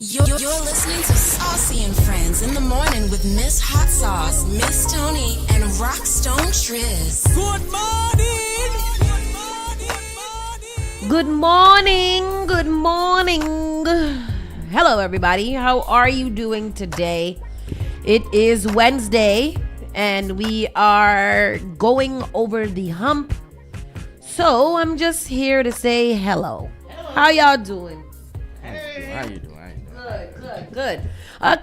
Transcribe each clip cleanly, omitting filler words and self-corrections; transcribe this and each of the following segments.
You're listening to Saucy and Friends in the morning with Miss Hot Sauce, Miss Tony, and Rockstone Triz. Good morning. Good morning. Good morning. Hello, everybody. How are you doing today? It is Wednesday, and we are going over the hump. So I'm just here to say hello. How y'all doing? How you doing? Good.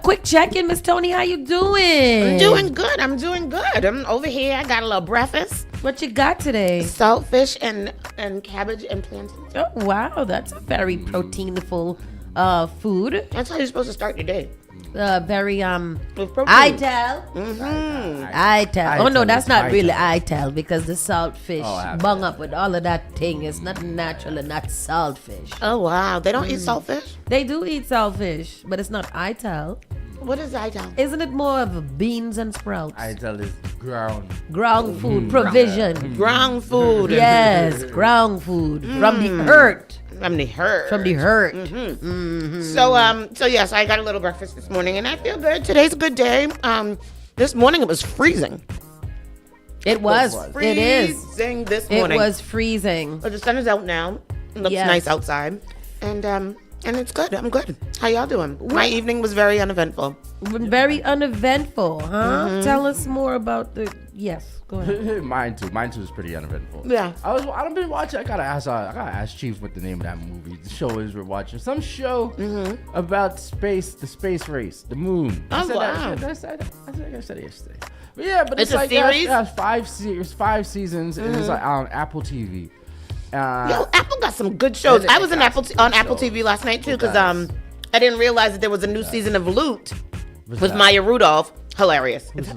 Quick check-in, Miss Tony. How you doing? I'm doing good. I'm over here. I got a little breakfast. What you got today? Saltfish and cabbage and plantains. Oh, wow. That's a very proteinful food. That's how you're supposed to start your day. Very With protein. ITAL. Mm-hmm. ITAL. Oh no, ITAL that's is not really ITAL. ITAL because the saltfish bung up with all of that thing. It's not natural and not saltfish. Oh, wow. They don't eat saltfish? They do eat saltfish, but it's not ITAL. What is ital? Isn't it more of beans and sprouts? I tell this ground. Ground food provision. Ground food. Yes, ground food from the earth. From the herd. From the earth. So yes, I got a little breakfast this morning and I feel good. Today's a good day. This morning it was freezing. It was. It is. Freezing this It morning. was freezing. But the sun is out now. It looks Yes. nice outside. And it's good. I'm good. How y'all doing? My evening was very uneventful. Very uneventful, huh? Tell us more about the. Yes, go ahead. Mine too is pretty uneventful. Yeah. I don't been watching. I gotta ask Chief what the name of that movie, the show is we're watching. Some show about space, the space race, the moon. Oh, wow. I said it yesterday. But yeah, but It's it's a like series? it has five seasons, and it's like on Apple TV. Yo, Apple got some good shows. It I was got on some Apple shows. TV last night too It because does. I didn't realize that there was a new season of Loot What's with that? Maya Rudolph. Hilarious. It's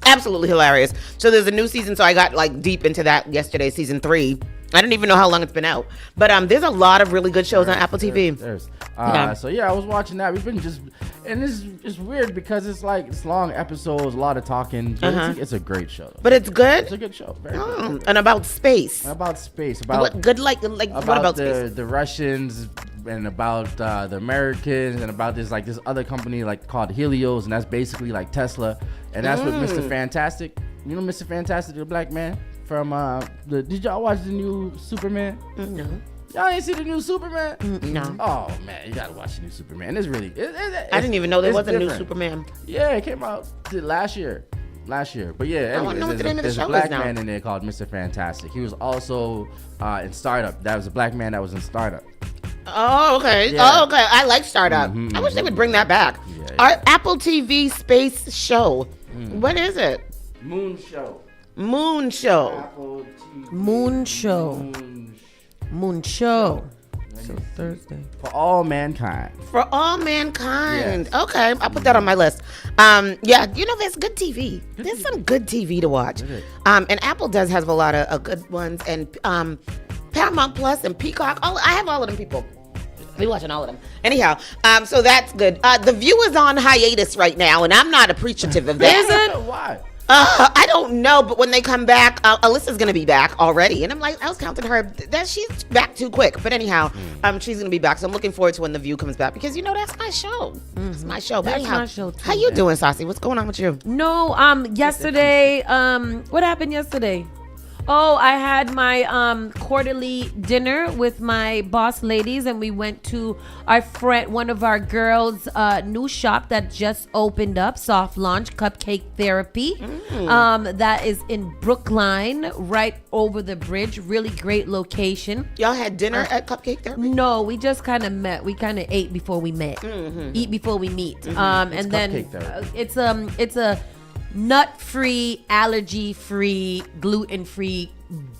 absolutely hilarious. So there's a new season. So I got like deep into that yesterday, season 3. I didn't even know how long it's been out. But there's a lot of really good shows on Apple TV. There's. Yeah. So yeah, I was watching that. We've been and it's weird because it's like it's long episodes, a lot of talking. But it's a great show. But it's good. It's a good show. Very good. And about space. About space, about What good what about space? the Russians and about the Americans and about this other company called Helios, and that's basically like Tesla, and that's what Mr. Fantastic. You know Mr. Fantastic, the black man from did y'all watch the new Superman? No. Y'all ain't see the new Superman? No. Oh man, you gotta watch the new Superman. It's really. I didn't even know there it's was a new different. Superman. Yeah, it came out last year. But yeah, I wanna know what the name of the there's show a is black now. man in there called Mr. Fantastic. He was also in Startup. That was a black man that was in Startup. Oh, okay. Yeah. Oh, okay. I like Startup. I wish they would bring that back. Yeah, Our Apple TV space show. What is it? Moon Show. Moon Show. Apple TV. Moon show. Moon show. So Thursday. For all mankind. For all mankind. Yes. Okay, I'll put that on my list. Yeah, there's good TV. There's some good TV to watch. Is. And Apple does have a lot of good ones. And Paramount Plus and Peacock. I have all of them people. We watching all of them. Anyhow, so that's good. The View is on hiatus right now, and I'm not appreciative of that. Is it? Why? I don't know, but when they come back, Alyssa's gonna be back already, and I'm like, I was counting her. That she's back too quick. But anyhow, she's gonna be back, so I'm looking forward to when The View comes back because that's my show. It's my show. But That's anyhow, my show too, how you man. doing, Saucy? What's going on with you? No, yesterday, what happened yesterday? Oh, I had my quarterly dinner with my boss ladies, and we went to one of our girls' new shop that just opened up, soft launch, Cupcake Therapy. That is in Brookline, right over the bridge. Really great location. Y'all had dinner at Cupcake Therapy? No, we just kind of met. We kind of ate before we met. Eat before we meet. And then Cupcake Therapy. it's a nut-free, allergy-free, gluten-free,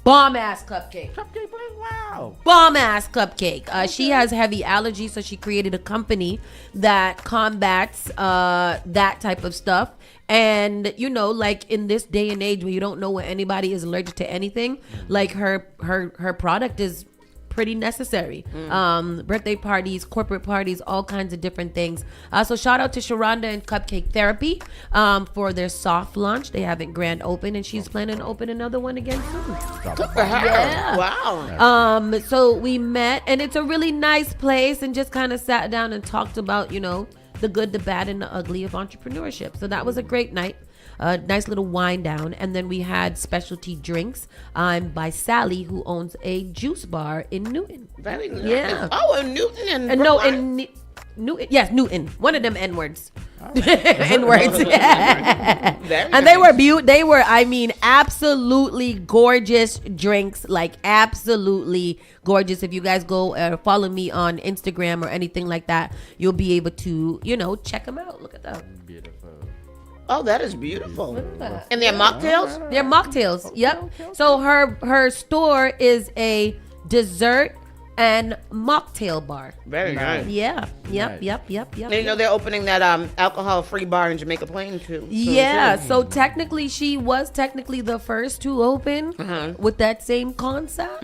bomb-ass cupcake. Cupcake, wow. Bomb-ass cupcake. She has heavy allergies, so she created a company that combats that type of stuff. And like in this day and age where you don't know when anybody is allergic to anything, like her product is pretty necessary. Birthday parties, corporate parties, all kinds of different things. So shout out to Sharonda and Cupcake Therapy for their soft launch. They have it grand open, and she's planning to open another one again soon. Good for her. Yeah. Wow. So we met, and it's a really nice place, and just kind of sat down and talked about, the good, the bad, and the ugly of entrepreneurship. So that was a great night. A nice little wind down, and then we had specialty drinks by Sally, who owns a juice bar in Newton. Very nice. Yeah. Oh, in Newton and And no, in Newton. Yes, Newton. One of them N words. N words. And they were, absolutely gorgeous drinks. Like absolutely gorgeous. If you guys go follow me on Instagram or anything like that, you'll be able to, check them out. Look at that. Beautiful. Oh, that is beautiful. And they're mocktails? They're mocktails. Yep. So her store is a dessert and mocktail bar. Very nice. Yeah. Yep. And they're opening that alcohol-free bar in Jamaica Plain too. Yeah. So technically, she was the first to open with that same concept.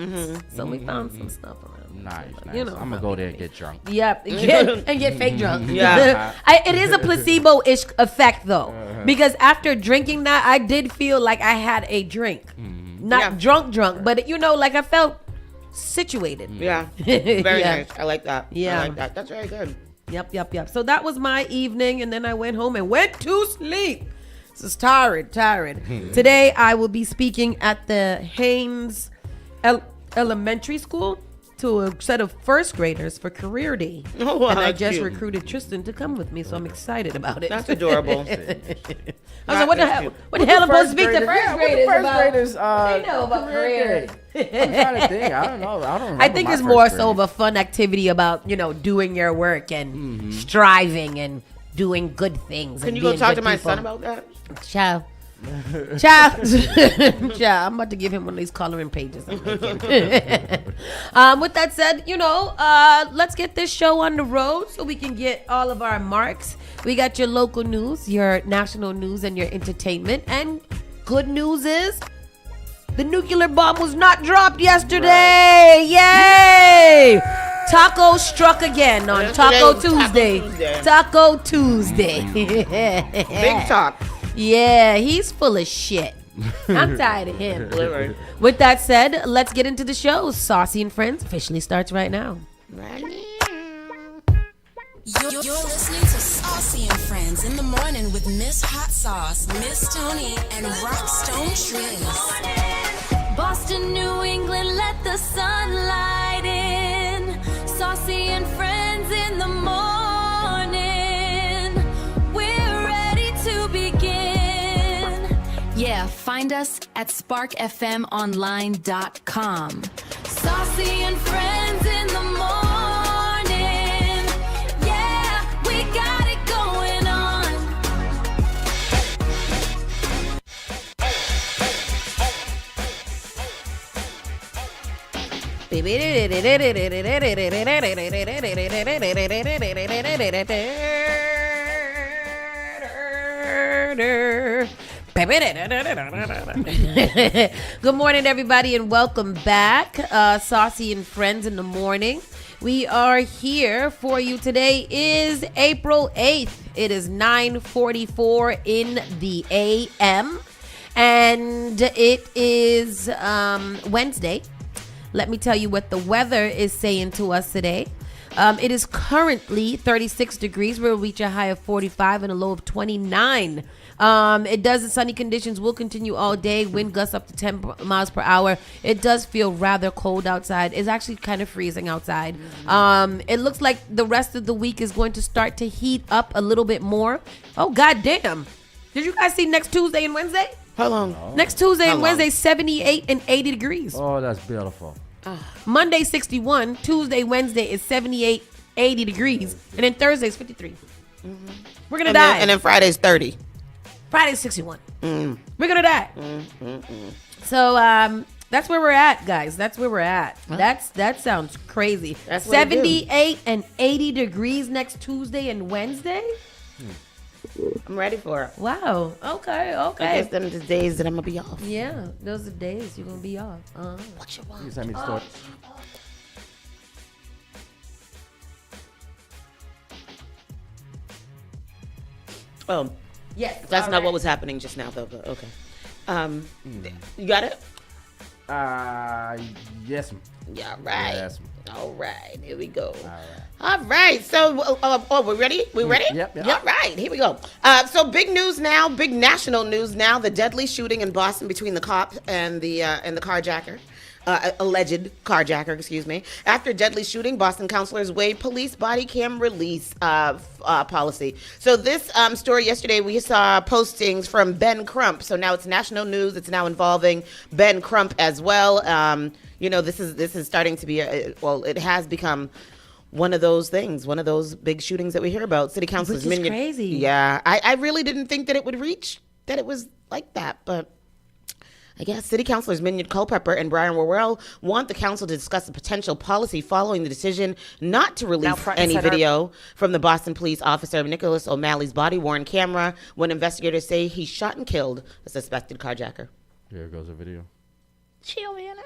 So we found some stuff around. Nice. I'm gonna go there and get drunk. Yep, and get fake drunk. Yeah. It is a placebo-ish effect though, because after drinking that, I did feel like I had a drink, not drunk, but like I felt situated. Yeah, very nice. I like that. Yeah, I like that. That's very good. Yep. So that was my evening, and then I went home and went to sleep. This is tired. Today I will be speaking at the Haynes Elementary School to a set of first graders for career day. Oh, wow, and I just cute. recruited Tristan to come with me, so I'm excited about it. That's adorable. I was like, what the hell am I supposed to speak to first graders about? They know about career. I'm trying to think. I don't know. I don't remember I think my it's first more grade. so of a fun activity about, doing your work and striving and doing good things. Can you go talk to my son about that? Child. I'm about to give him one of these coloring pages. With that said, let's get this show on the road so we can get all of our marks. We got your local news, your national news, and your entertainment. And good news is the nuclear bomb was not dropped yesterday. Right. Yay! Taco struck again on Taco Tuesday. Taco Tuesday. Big talk. Yeah, he's full of shit. I'm tired of him. With that said, let's get into the show. Saucy and Friends officially starts right now. You're listening to Saucy and Friends in the morning with Miss Hot Sauce, Miss Tony, and Rockstone Triz. Boston, New England, let the sunlight in. Saucy and Friends in the morning. We're ready to begin. Yeah, find us at sparkfmonline.com. Saucy and Friends in the morning. Yeah, we got it going on. Good morning, everybody, and welcome back. Saucy and Friends in the morning. We are here for you. Today is April 8th. It is 9:44 in the a.m. And it is Wednesday. Let me tell you what the weather is saying to us today. It is currently 36 degrees. We'll reach a high of 45 and a low of 29. It does, the sunny conditions will continue all day. Wind gusts up to 10 miles per hour. It does feel rather cold outside. It's actually kind of freezing outside. It looks like the rest of the week is going to start to heat up a little bit more. Oh, God damn. Did you guys see next Tuesday and Wednesday? How long? Next Tuesday and Wednesday, 78 and 80 degrees. Oh, that's beautiful. Monday, 61. Tuesday, Wednesday is 78, 80 degrees. And then Thursday is 53. We're going to die. And then Friday's 30. Friday's 61. We're going to die. So that's where we're at, guys. That's where we're at. That sounds crazy. That's what it do. 78 and 80 degrees next Tuesday and Wednesday? I'm ready for it. Wow. Okay. I guess them the days that I'm going to be off. Yeah, those are days you're going to be off. You send me the story. Oh, Yes. that's all not right. what was happening just now, though. But okay. You got it? Yes, ma'am. Yeah, right. Yes, ma'am. All right, here we go. All right, so we ready? We ready? Yep. All right, here we go. So big news now, big national news now. The deadly shooting in Boston between the cop and the carjacker. Alleged carjacker, excuse me. After deadly shooting, Boston counselors waive police body cam release policy. So this story yesterday, we saw postings from Ben Crump. So now it's national news. It's now involving Ben Crump as well. This is starting to be it has become one of those things, one of those big shootings that we hear about. City councilors, Which is crazy. Yeah, I really didn't think that it would reach that it was like that, but. I guess City Councilors Minyard Culpepper and Brian Worrell want the council to discuss a potential policy following the decision not to release any video from the Boston police officer Nicholas O'Malley's body-worn camera when investigators say he shot and killed a suspected carjacker. Here goes a video.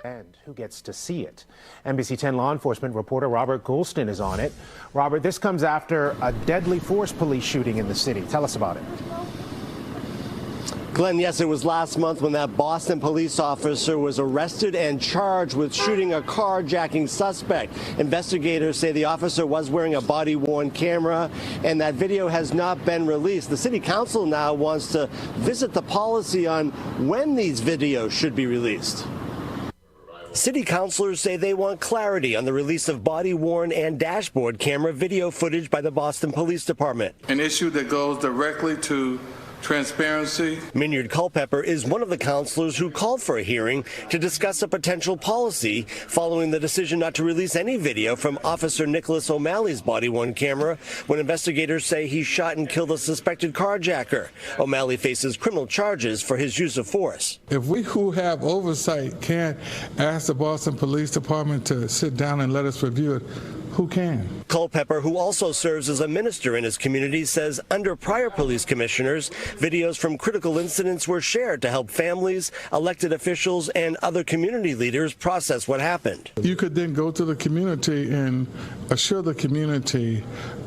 And who gets to see it? NBC 10 law enforcement reporter Robert Goulston is on it. Robert, this comes after a deadly force police shooting in the city. Tell us about it. Glenn, yes, it was last month when that Boston police officer was arrested and charged with shooting a carjacking suspect. Investigators say the officer was wearing a body-worn camera, and that video has not been released. The city council now wants to visit the policy on when these videos should be released. City councilors say they want clarity on the release of body-worn and dashboard camera video footage by the Boston Police Department. An issue that goes directly to transparency. Minyard Culpepper is one of the councilors who called for a hearing to discuss a potential policy following the decision not to release any video from Officer Nicholas O'Malley's body-worn camera when investigators say he shot and killed a suspected carjacker. O'Malley faces criminal charges for his use of force. If we who have oversight can't ask the Boston Police Department to sit down and let us review it, who can? Culpepper, who also serves as a minister in his community, says under prior police commissioners, videos from critical incidents were shared to help families, elected officials, and other community leaders process what happened. You could then go to the community and assure the community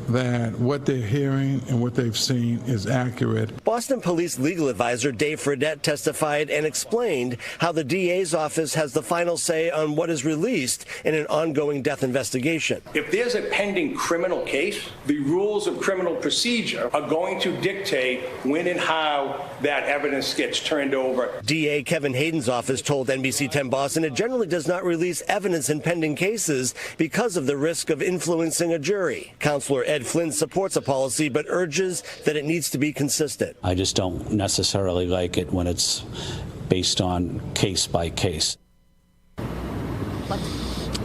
that what they're hearing and what they've seen is accurate. Boston Police legal advisor Dave Fredette testified and explained how the DA's office has the final say on what is released in an ongoing death investigation. If there's a pending criminal case, the rules of criminal procedure are going to dictate when and how that evidence gets turned over. DA Kevin Hayden's office told NBC 10 Boston it generally does not release evidence in pending cases because of the risk of influencing a jury. Counselor Ed Flynn supports a policy but urges that it needs to be consistent. I just don't necessarily like it when it's based on case by case.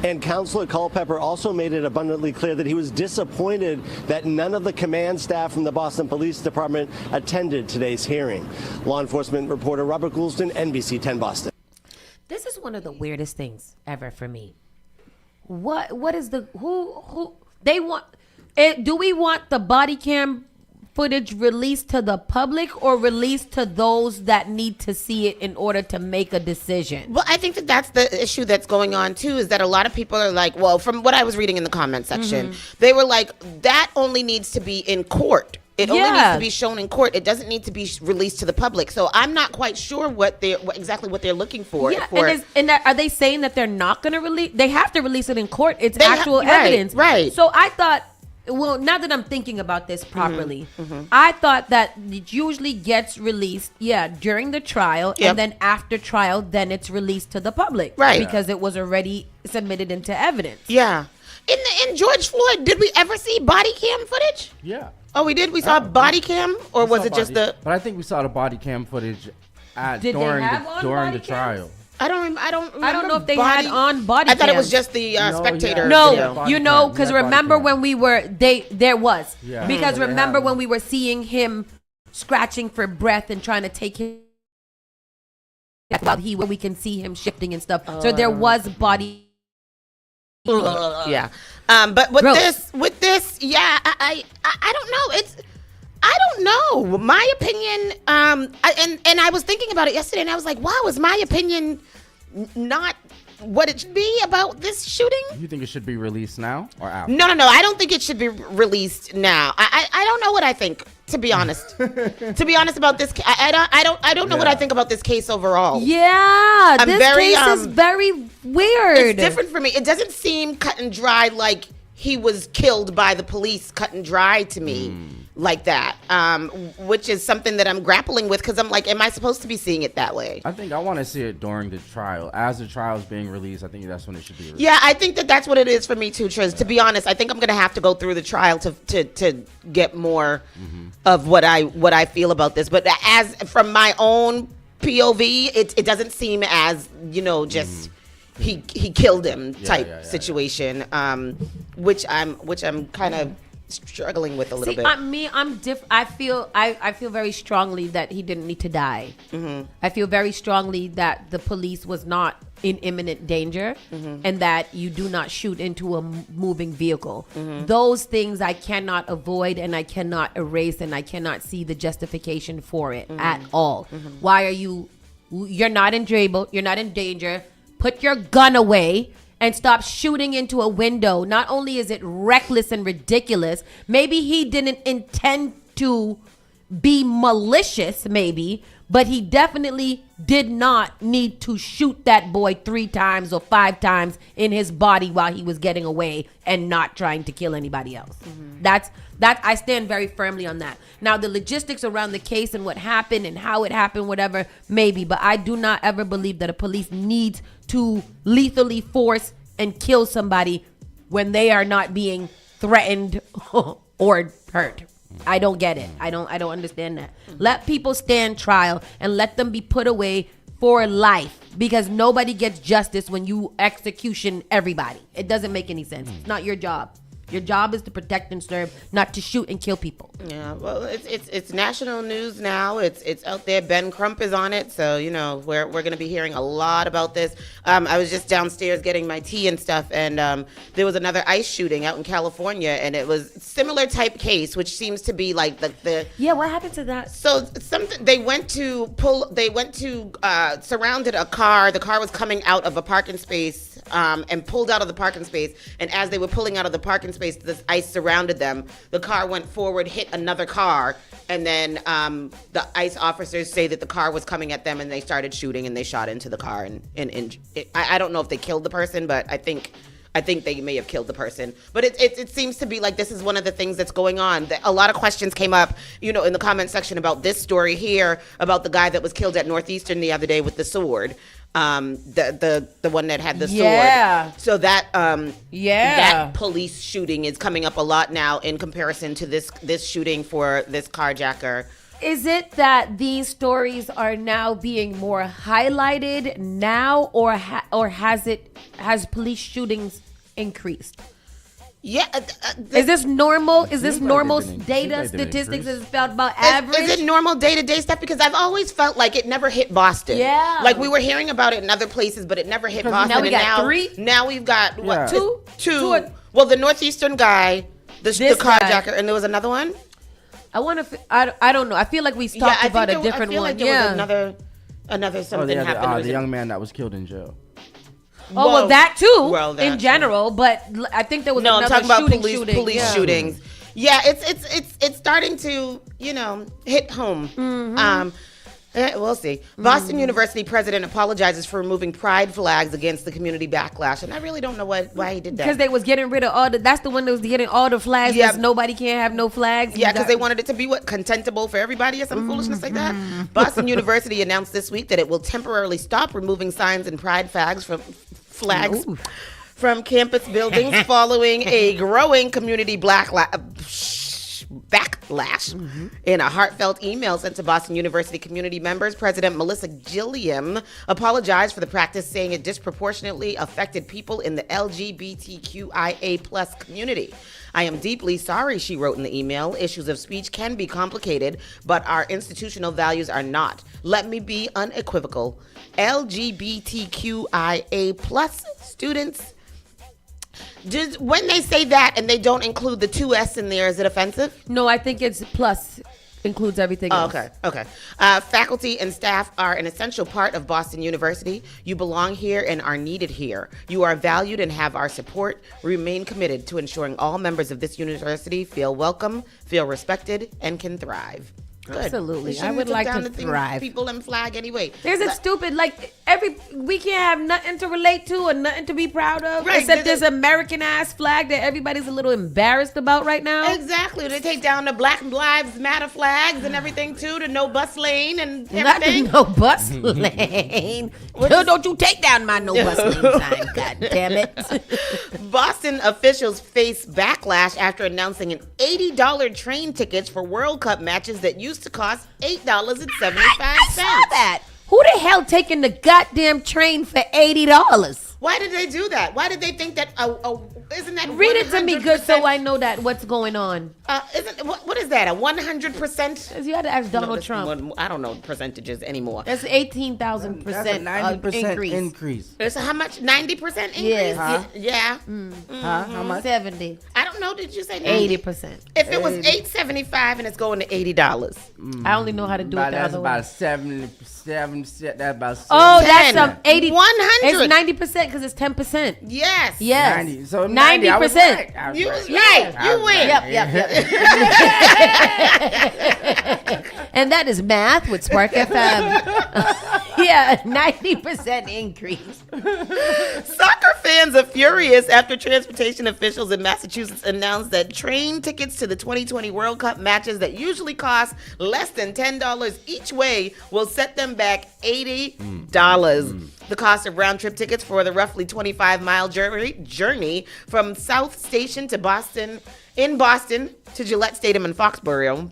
And Councilor Culpepper also made it abundantly clear that he was disappointed that none of the command staff from the Boston Police Department attended today's hearing. Law enforcement reporter Robert Goulston, NBC 10 Boston. This is one of the weirdest things ever for me. What is the who they want? Do we want the body cam footage released to the public or released to those that need to see it in order to make a decision? Well, I think that that's the issue that's going on too, is that a lot of people are like, well, from what I was reading in the comment section, they were like, that only needs to be in court. It only needs to be shown in court. It doesn't need to be released to the public. So I'm not quite sure exactly what they're looking for. Yeah, are they saying that they're not going to release? They have to release it in court. It's actual evidence. Right. So I thought, well, now that I'm thinking about this properly, I thought that it usually gets released, during the trial, and then after trial, then it's released to the public. Right. Because it was already submitted into evidence. Yeah. In George Floyd, did we ever see body cam footage? Yeah. Oh, we did? We saw body cam? Or was it just the... But I think we saw the body cam footage Did during they have on during body the trial. I don't remember. I don't know if they had on body I thought it cams. was just the spectator. No, video. you know, because remember when we were, there was. Yeah. Because They remember had when we were seeing him scratching for breath and trying to take him while we can see him shifting and stuff. So there was body. Yeah. But with Gross. this, I don't know. I don't know. My opinion, and I was thinking about it yesterday, and I was like, wow, is my opinion not what it should be about this shooting? You think it should be released now or after? No. I don't think it should be released now. I don't know what I think. To be honest about this, I don't know what I think about this case overall. Yeah, this case is very weird. It's different for me. It doesn't seem cut and dry like he was killed by the police, cut and dry to me like that, which is something that I'm grappling with because I'm like, am I supposed to be seeing it that way? I think I want to see it during the trial. As the trial is being released, I think that's when it should be released. Yeah, I think that's what it is for me too, Triz. Yeah. To be honest, I think I'm going to have to go through the trial to get more of what I feel about this. But as from my own POV, it doesn't seem as, just he killed him type situation, which I'm kind of struggling with a little bit. I feel very strongly that he didn't need to die. I feel very strongly that the police was not in imminent danger, and that you do not shoot into a moving vehicle. Those things I cannot avoid, and I cannot erase, and I cannot see the justification for it at all. Why are you're not in trouble, you're not in danger, put your gun away and stop shooting into a window. Not only is it reckless and ridiculous, maybe he didn't intend to be malicious, but he definitely did not need to shoot that boy 3 times or 5 times in his body while he was getting away and not trying to kill anybody else. That I stand very firmly on that. Now, the logistics around the case and what happened and how it happened, whatever, maybe, but I do not ever believe that a police needs to lethally force and kill somebody when they are not being threatened or hurt. I don't get it. I don't understand that. Let people stand trial and let them be put away for life, because nobody gets justice when you execution everybody. It doesn't make any sense. It's not your job. Your job is to protect and serve, not to shoot and kill people. Yeah, well, it's national news now. It's out there. Ben Crump is on it, so we're going to be hearing a lot about this. I was just downstairs getting my tea and stuff, and there was another ICE shooting out in California, and it was similar type case, which seems to be like the what happened to that? So they surrounded a car. The car was coming out of a parking space, and pulled out of the parking space, and as they were pulling out of the parking space, the ICE surrounded them. The car went forward, hit another car, and then the ICE officers say that the car was coming at them, and they started shooting, and they shot into the car, and I don't know if they killed the person, but I think they may have killed the person. But it seems to be like this is one of the things that's going on. A lot of questions came up, in the comment section about this story here, about the guy that was killed at Northeastern the other day with the sword. The one that had the sword. So that that police shooting is coming up a lot now in comparison to this shooting for this carjacker. Is it that these stories are now being more highlighted now, or has police shootings increased? Yeah. Is this normal? Is this normal data statistics? Is it felt about average? Is it normal day-to-day stuff? Because I've always felt like it never hit Boston. Yeah. Like we were hearing about it in other places, but it never hit Boston. Now we got 3? Now we've got, what, Two? Well, the Northeastern guy, the carjacker, and there was another one? I don't know. I feel like we talked about a different one. Like there was another something happened. The young man that was killed in jail. Well, that too, in general, but I think there was another I'm talking about shooting. police shootings. Yeah, it's starting to, hit home. We'll see. Boston University president apologizes for removing pride flags against the community backlash, and I really don't know why he did that. Because they was getting rid of that's the one that was getting all the flags. Yeah. Nobody can't have no flags. Yeah, because they wanted it to be contentable for everybody or some foolishness like that. Boston University announced this week that it will temporarily stop removing signs and pride flags from campus buildings following a growing community backlash. In a heartfelt email sent to Boston University community members, President Melissa Gilliam apologized for the practice, saying it disproportionately affected people in the LGBTQIA+ community. I am deeply sorry, she wrote in the email. Issues of speech can be complicated, but our institutional values are not. Let me be unequivocal. LGBTQIA+ students, when they say that and they don't include the 2S in there, is it offensive? No, I think it's plus. includes everything Oh, else. okay. Faculty and staff are an essential part of Boston University. You belong here and are needed here. You are valued and have our support. We remain committed to ensuring all members of this university feel welcome, feel respected, and can thrive. Good. Absolutely. They I shouldn't would have like took to down the thing, thrive. People and flag anyway. There's a stupid, like, we can't have nothing to relate to or nothing to be proud of. Right, Except this American ass flag that everybody's a little embarrassed about right now. Exactly. They take down the Black Lives Matter flags and everything too, the no bus lane and Not everything. the no bus lane. Don't you take down my no bus lane sign, god damn it. Boston officials face backlash after announcing an $80 train tickets for World Cup matches that used to cost $8.75. I saw that. Who the hell taking the goddamn train for $80? Why did they do that? Why did they think that? Isn't that Read it to me good so 100%? I know that what's going on. Isn't what is that? A 100%? You had to ask Donald Trump. I don't know percentages anymore. That's 18,000% That's a 90% increase. It's how much? 90% increase? Yes. Huh? Yeah. Huh? How much? 70. I don't know. Did you say 90? 80%. If it was $8.75 and it's going to $80. I only know how to do it the That's other way. about 77. That's about 70. Oh, that's 10. some 80. 100. It's 90% because it's 10%. Yes. Yes. 90. So 90, I was 90%. right. I was You right. was right. I You was win. right. Yep. And that is math with Spark FM. Yeah, 90% increase. Soccer fans are furious after transportation officials in Massachusetts announced that train tickets to the 2020 World Cup matches that usually cost less than $10 each way will set them back $80. The cost of round-trip tickets for the roughly 25-mile journey from South Station to Boston to Gillette Stadium in Foxborough.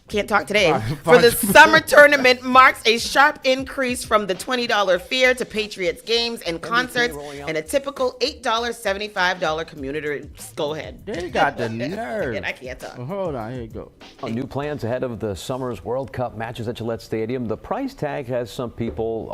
Can't talk today. For the summer tournament marks a sharp increase from the $20 fare to Patriots games and concerts and a typical $8.75 commuter. Go ahead. They got the nerve. I can't talk. Hold on, here you go. New plans ahead of the summer's World Cup matches at Gillette Stadium. The price tag has some people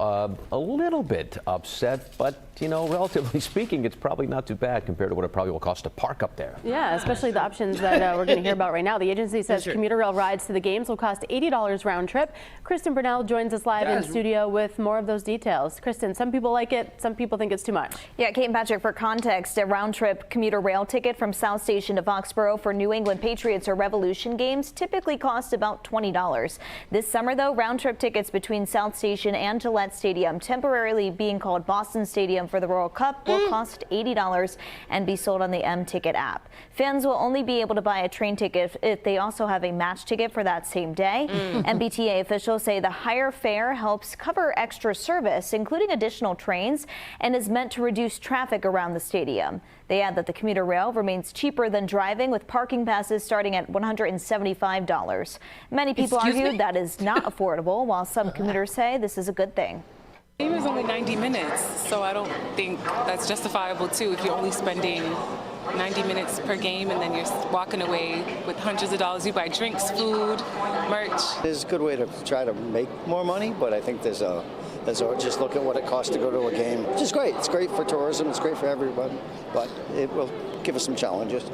a little bit upset, but you know, relatively speaking, it's probably not too bad compared to what it probably will cost to park up there. Yeah, especially the options that we're going to hear about right now. The agency says commuter rail rides to the games will cost $80 round trip. Kristen Burnell joins us live in studio with more of those details. Kristen, some people like it, some people think it's too much. Yeah, Kate and Patrick, for context, a round trip commuter rail ticket from South Station to Foxborough for New England Patriots or Revolution games typically costs about $20. This summer, though, round trip tickets between South Station and Gillette Stadium, temporarily being called Boston Stadium for the World Cup, will cost $80 and be sold on the M-Ticket app. Fans will only be able to buy a train ticket if they also have a match ticket for that same day. MBTA officials say the higher fare helps cover extra service, including additional trains, and is meant to reduce traffic around the stadium. They add that the commuter rail remains cheaper than driving, with parking passes starting at $175. Many people argued that is not affordable, while some commuters say this is a good thing. The game is only 90 minutes, so I don't think that's justifiable too if you're only spending 90 minutes per game and then you're walking away with hundreds of dollars. You buy drinks, food, merch. It's a good way to try to make more money, but I think there's just look at what it costs to go to a game, which is great. It's great for tourism, it's great for everyone, but it will give us some challenges.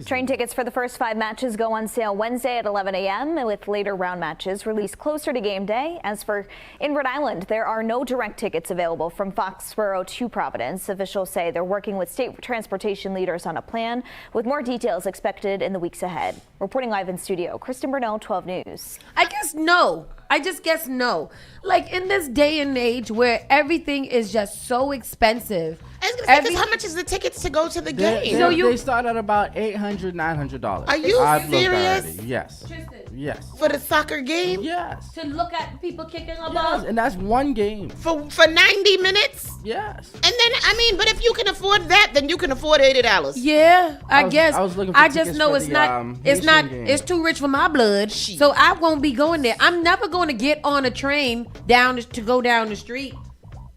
Train tickets for the first 5 matches go on sale Wednesday at 11 a.m. with later round matches released closer to game day. As for in Rhode Island, there are no direct tickets available from Foxborough to Providence. Officials say they're working with state transportation leaders on a plan, with more details expected in the weeks ahead. Reporting live in studio, Kristen Burnell, 12 News. I just guess no. Like, in this day and age where everything is just so expensive. I was gonna say, 'cause how much is the tickets to go to the game? They start at about $800, $900. Are you I've looked serious? already. Yes. Yes. For the soccer game? Yes. To look at people kicking a ball. And that's one game. For 90 minutes? Yes. And then, I mean, but if you can afford that, then you can afford $80. Yeah, I guess. I was looking for I just tickets know for it's the, not. It's Haitian not. game. It's too rich for my blood. So I won't be going there. I'm never going to get on a train to go down the street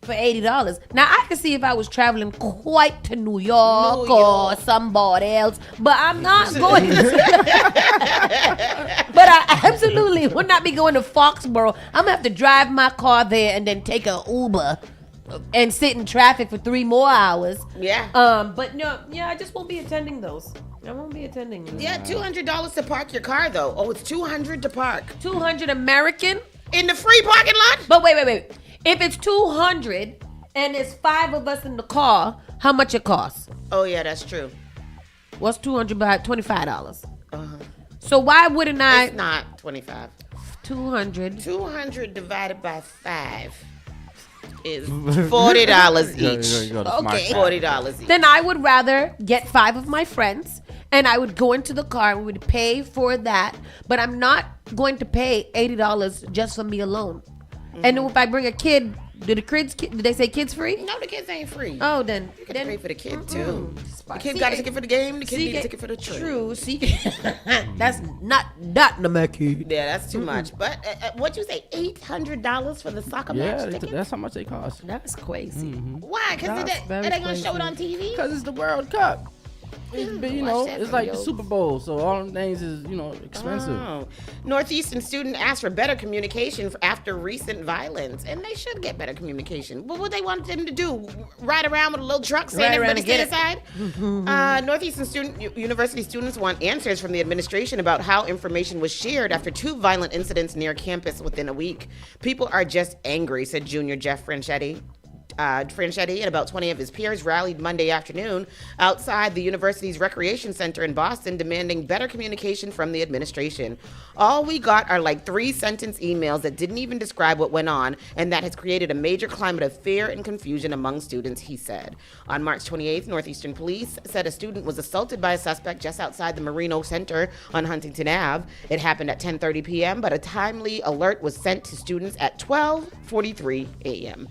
for $80. Now I can see if I was traveling quite to New York or somebody else, but I'm not going to. But I absolutely would not be going to Foxborough. I'm gonna have to drive my car there and then take an Uber and sit in traffic for 3 more hours. Yeah. But no, yeah, I just won't be attending those. I won't be attending those. Yeah, $200 to park your car though. Oh, it's $200 to park. $200 American in the free parking lot. But wait. If it's $200 and there's 5 of us in the car, how much it costs? Oh yeah, that's true. What's $200 by $25? So why wouldn't I? It's not 25. 200. 200 divided by 5 is $40 each. Okay, $40 each. Then I would rather get 5 of my friends, and I would go into the car and we would pay for that. But I'm not going to pay $80 just for me alone. And if I bring a kid, did they say kids free? No, the kids ain't free. Oh, then you can pay for the kid too. The kid got a ticket for the game. The kid need a ticket for the trip. True. See, that's not Namaki. Yeah, that's too much. But what you say? $800 for the soccer match ticket? That's how much they cost. That's crazy. Why? Because are they gonna show it on TV? Because it's the World Cup. It's like the Super Bowl, so all them things is, expensive. Oh. Northeastern student asked for better communication after recent violence, and they should get better communication. But what they want them to do? Ride around with a little truck saying everybody stay aside? Northeastern University students want answers from the administration about how information was shared after 2 violent incidents near campus within a week. People are just angry, said junior Jeff Franchetti. And about 20 of his peers rallied Monday afternoon outside the university's recreation center in Boston, demanding better communication from the administration. All we got are like 3-sentence emails that didn't even describe what went on, and that has created a major climate of fear and confusion among students, he said. On March 28th, Northeastern police said a student was assaulted by a suspect just outside the Marino Center on Huntington Ave. It happened at 10:30 p.m., but a timely alert was sent to students at 12:43 a.m.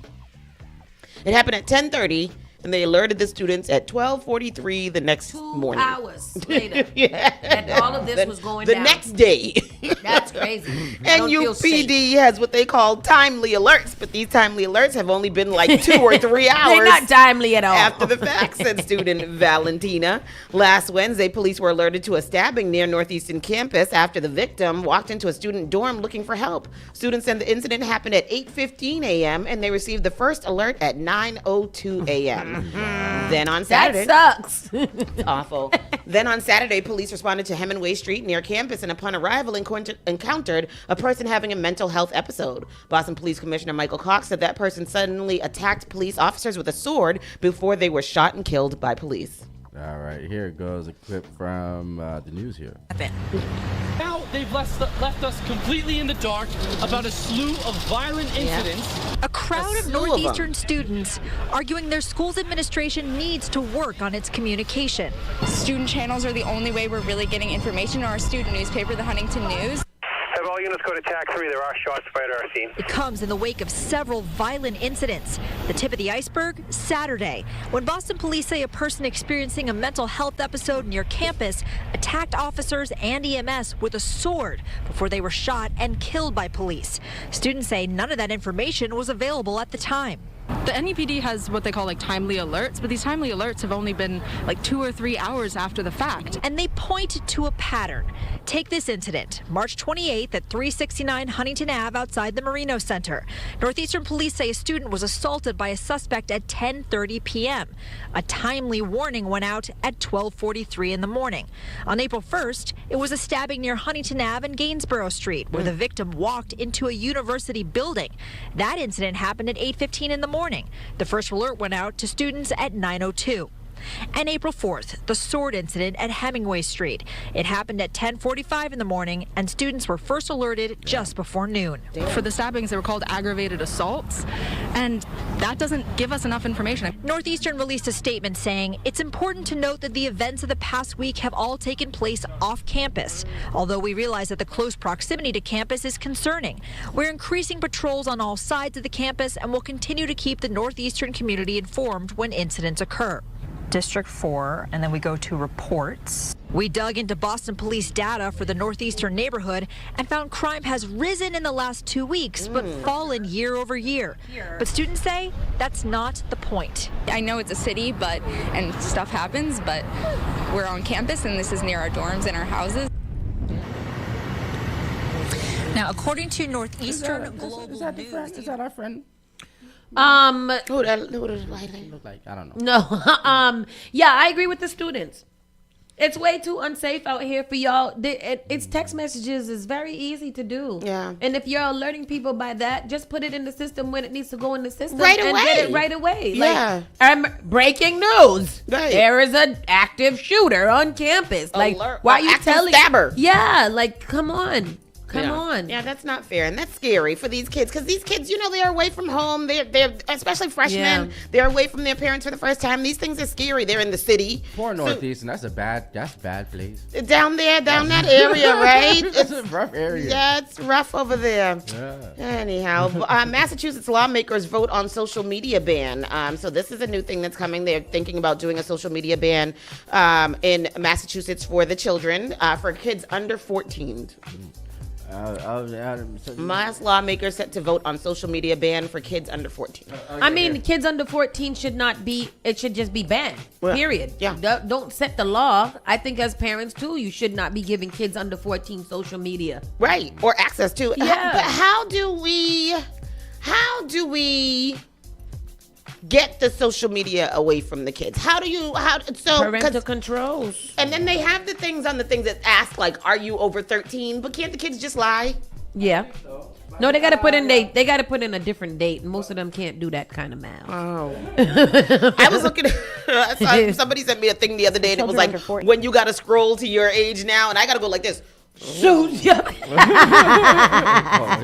It happened at 10:30, and they alerted the students at 12:43 the next morning. 2 hours later. That all of this was going down. down. The next day. That's crazy. NUPD has what they call timely alerts, but these timely alerts have only been like 2 or 3 hours. They're not timely at all. After the fact, said student Valentina. Last Wednesday, police were alerted to a stabbing near Northeastern campus after the victim walked into a student dorm looking for help. Students said the incident happened at 8:15 a.m. and they received the first alert at 9:02 a.m. Then on Saturday, that sucks. It's awful. Then on Saturday, police responded to Hemingway Street near campus, and upon arrival, encountered a person having a mental health episode. Boston Police Commissioner Michael Cox said that person suddenly attacked police officers with a sword before they were shot and killed by police. All right, here goes a clip from the news here. Now they've left us completely in the dark about a slew of violent incidents. A crowd of Northeastern students arguing their school's administration needs to work on its communication. Student channels are the only way we're really getting information, or our student newspaper, the Huntington News. Have all units go to TAC 3. There are shots fired at our scene. It comes in the wake of several violent incidents. The tip of the iceberg, Saturday, when Boston police say a person experiencing a mental health episode near campus attacked officers and EMS with a sword before they were shot and killed by police. Students say none of that information was available at the time. The NEPD has what they call like timely alerts, but these timely alerts have only been like 2 or 3 hours after the fact. And they point to a pattern. Take this incident, March 28th at 369 Huntington Ave outside the Marino Center. Northeastern police say a student was assaulted by a suspect at 10:30 p.m. A timely warning went out at 12:43 in the morning. On April 1st, it was a stabbing near Huntington Ave and Gainsborough Street, where the victim walked into a university building. That incident happened at 8:15 in the morning. The first alert went out to students at 9:02. And April 4th, the sword incident at Hemingway Street. It happened at 10:45 in the morning, and students were first alerted just before noon. For the stabbings, they were called aggravated assaults, and that doesn't give us enough information. Northeastern released a statement saying it's important to note that the events of the past week have all taken place off campus. Although we realize that the close proximity to campus is concerning, we're increasing patrols on all sides of the campus and will continue to keep the Northeastern community informed when incidents occur. District 4, and then we go to reports. We dug into Boston police data for the Northeastern neighborhood and found crime has risen in the last 2 weeks, but fallen year over year. But students say that's not the point. I know it's a city, and stuff happens, but we're on campus, and this is near our dorms and our houses. Now, according to Northeastern Global Is that our friend? Who does light look like? I don't know. No. Yeah, I agree with the students. It's way too unsafe out here for y'all. It's text messages is very easy to do. Yeah. And if you're alerting people by that, just put it in the system when it needs to go in the system Right and away. get it right away. Yeah. Like, breaking news. Right. There is an active shooter on campus. Like, Alert. why are you Active telling? stabber. Yeah. Like, come on. Come Yeah. on. Yeah, that's not fair, and that's scary for these kids because these kids, they're away from home. They're especially freshmen. Yeah. They're away from their parents for the first time. These things are scary. They're in the city. Poor Northeast, and that's a bad place. Down that area, right? It's a rough area. Yeah, it's rough over there. Yeah. Anyhow, Massachusetts lawmakers vote on social media ban. So this is a new thing that's coming. They're thinking about doing a social media ban in Massachusetts for the children, for kids under 14. Mass lawmakers set to vote on social media ban for kids under 14. I mean, kids under 14 should not be, it should just be banned, period. Yeah. Don't set the law. I think as parents, too, you should not be giving kids under 14 social media. Right, or access to it. Yeah. But how do we get the social media away from the kids? Parental controls. And then they have the things that ask, like, are you over 13? But can't the kids just lie? Yeah. No, they gotta put in a different date. Most of them can't do that kind of math. Oh. I was looking at somebody sent me a thing the other day and it was like, when you gotta scroll to your age now, and I gotta go like this. Shoot. Yeah.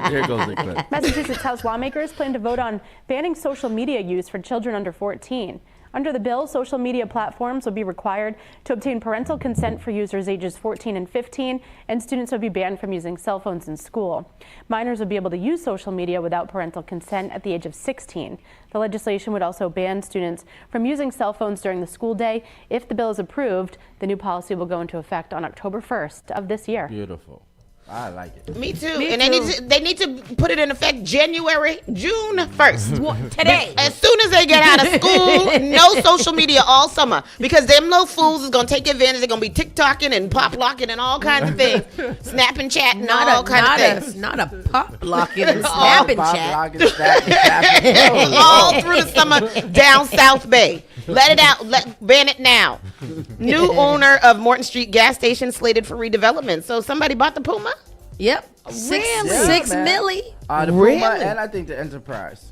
Here goes the clip. Massachusetts House lawmakers plan to vote on banning social media use for children under 14. Under the bill, social media platforms will be required to obtain parental consent for users ages 14 and 15, and students will be banned from using cell phones in school. Minors will be able to use social media without parental consent at the age of 16. The legislation would also ban students from using cell phones during the school day. If the bill is approved, the new policy will go into effect on October 1st of this year. Beautiful. I like it. Me too. They need to put it in effect June 1st. Today. As soon as they get out of school, no social media all summer. Because them little fools is going to take advantage. They're going to be TikToking and pop-locking and all kinds of things. Snapping, chatting, all kinds of things. Not a pop-locking and snapping chat. All through the summer down South Bay. Let it out. Ban it now. New owner of Morton Street gas station slated for redevelopment. So somebody bought the Puma? Yep. Really? $6 million. The Puma and I think the Enterprise.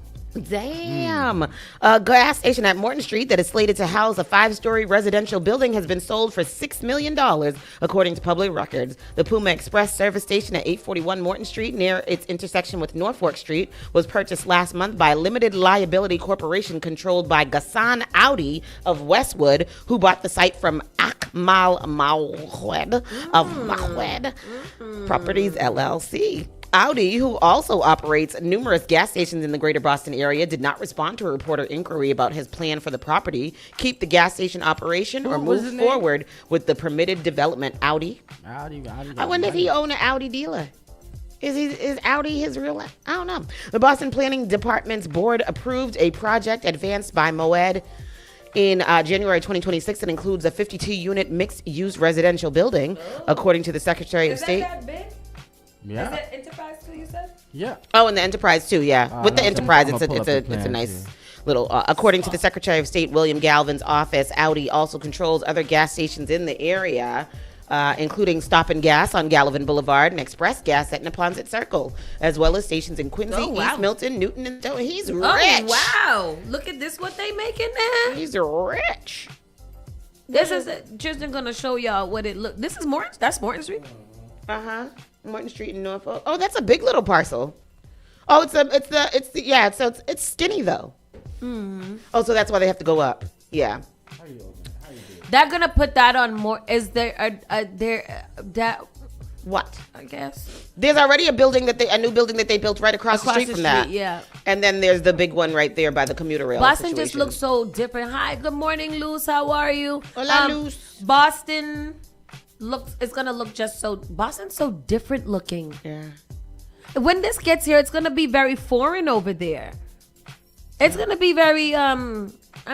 Damn. A gas station at Morton Street that is slated to house a 5-story residential building has been sold for $6 million, according to public records. The Puma Express service station at 841 Morton Street, near its intersection with Norfolk Street, was purchased last month by a limited liability corporation controlled by Ghassan Audi of Westwood, who bought the site from Akmal Mawed of Mawed Properties LLC. Audi, who also operates numerous gas stations in the greater Boston area, did not respond to a reporter inquiry about his plan for the property, keep the gas station operation, or move forward with the permitted development. Audi. I wonder if he owned an Audi dealer. Is Audi his real life? I don't know. The Boston Planning Department's board approved a project advanced by Moed in January 2026 that includes a 52-unit mixed-use residential building, according to the Secretary of State. That big? Yeah. Is that Enterprise too, you said? Yeah. Oh, and the Enterprise too, yeah. With the Enterprise, it's a nice here. little. According to the Secretary of State William Galvin's office, Audi also controls other gas stations in the area, including Stop and Gas on Gallivan Boulevard and Express Gas at Neponset Circle, as well as stations in Quincy, East Milton, Newton, and he's rich. Oh wow! Look at this, what they making now? He's rich. This is just gonna show y'all what it look. This is Morton. That's Morton Street. Morton Street in Norfolk. Oh, that's a big little parcel. Oh, it's skinny though. Oh, so that's why they have to go up. Yeah. They're gonna put that on more. Is there that? What? I guess there's already a new building that they built right across the street from that. Yeah. And then there's the big one right there by the commuter rail. Boston situation. just looks so different. Hi, good morning, Luz. How are you? Hola, Luz. Boston it's gonna look just so. Boston's so different looking. Yeah. When this gets here, it's gonna be very foreign over there. It's gonna be very. I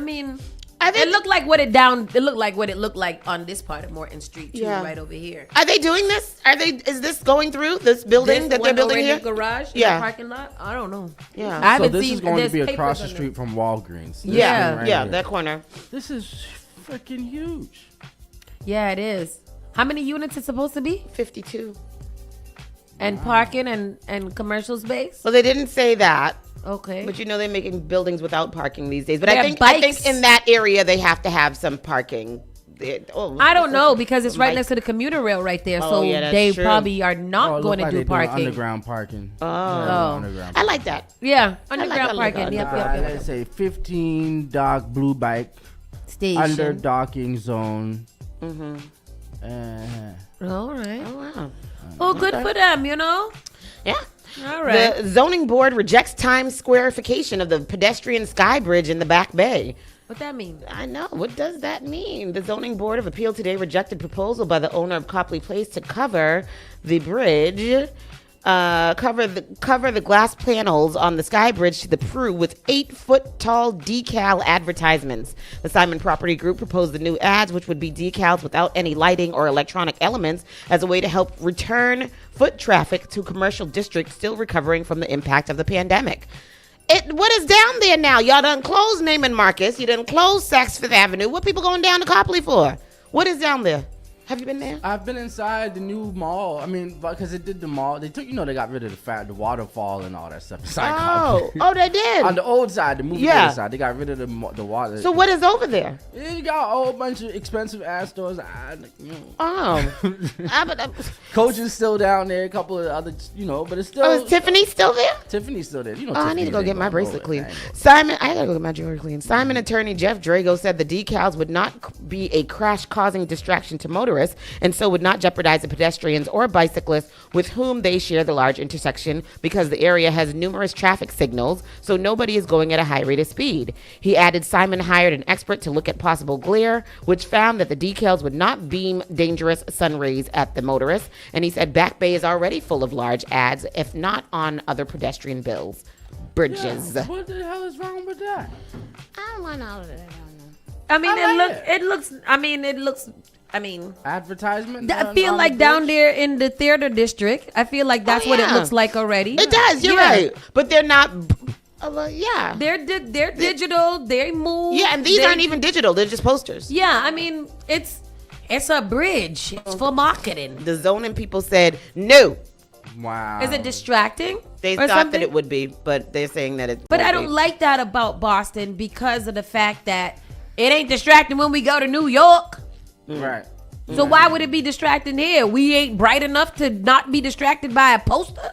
mean. It looked like what it looked like on this part of Morton Street too, right over here. Are they doing this? Is this going through this building that they're building here? Garage, the parking lot. I don't know. Yeah. I haven't seen. This is going to be across the street from Walgreens. That corner. This is freaking huge. Yeah, it is. How many units is supposed to be? 52. And parking and commercial space? Well, they didn't say that. Okay. But they're making buildings without parking these days. But I think in that area they have to have some parking. I don't know because it's right next to the commuter rail right there. So they probably are not going to do parking. Underground parking. Underground. I like that. Yeah, underground parking. Yep. Let's say 15 dock blue bike station under docking zone. Mm-hmm. All right. Oh wow. Well, good for them, Yeah. All right. The zoning board rejects Times Squareification of the pedestrian sky bridge in the Back Bay. What that mean? I know. What does that mean? The zoning board of appeal today rejected proposal by the owner of Copley Place to cover the bridge, cover the glass panels on the sky bridge to the Prue with 8-foot tall decal advertisements. The Simon Property Group proposed the new ads, which would be decals without any lighting or electronic elements, as a way to help return foot traffic to commercial districts still recovering from the impact of the pandemic. What is down there now? Y'all done closed Neiman Marcus. You done closed Saks Fifth Avenue. What people going down to Copley for? What is down there? Have you been there? I've been inside the new mall. I mean, because it did the mall. They took, they got rid of the waterfall and all that stuff inside Copley. Oh, they did? On the old side, the movie theater side, they got rid of the water. So what is over there? You got a whole bunch of expensive ass stores. Coach is still down there. A couple of other, but it's still. Oh, is Tiffany still there? Tiffany's still there. I need to go get my bracelet cleaned. I gotta go get my jewelry cleaned. Simon attorney Jeff Drago said the decals would not be a crash-causing distraction to motorists, and so would not jeopardize the pedestrians or bicyclists with whom they share the large intersection, because the area has numerous traffic signals, so nobody is going at a high rate of speed. He added Simon hired an expert to look at possible glare, which found that the decals would not beam dangerous sun rays at the motorists, and he said Back Bay is already full of large ads, if not on other pedestrian bridges. Yeah, what the hell is wrong with that? I don't want all of that. It looks advertisement. I feel like down there in the theater district, I feel like that's what it looks like already. It does. You're right, but they're not. They're digital. They move. Yeah, and these aren't even digital. They're just posters. Yeah, I mean it's a bridge. It's for marketing. The zoning people said no. Wow. Is it distracting? They thought that it would be, but they're saying that it. But I don't like that about Boston because of the fact that it ain't distracting when we go to New York. Right. So why would it be distracting here? We ain't bright enough to not be distracted by a poster?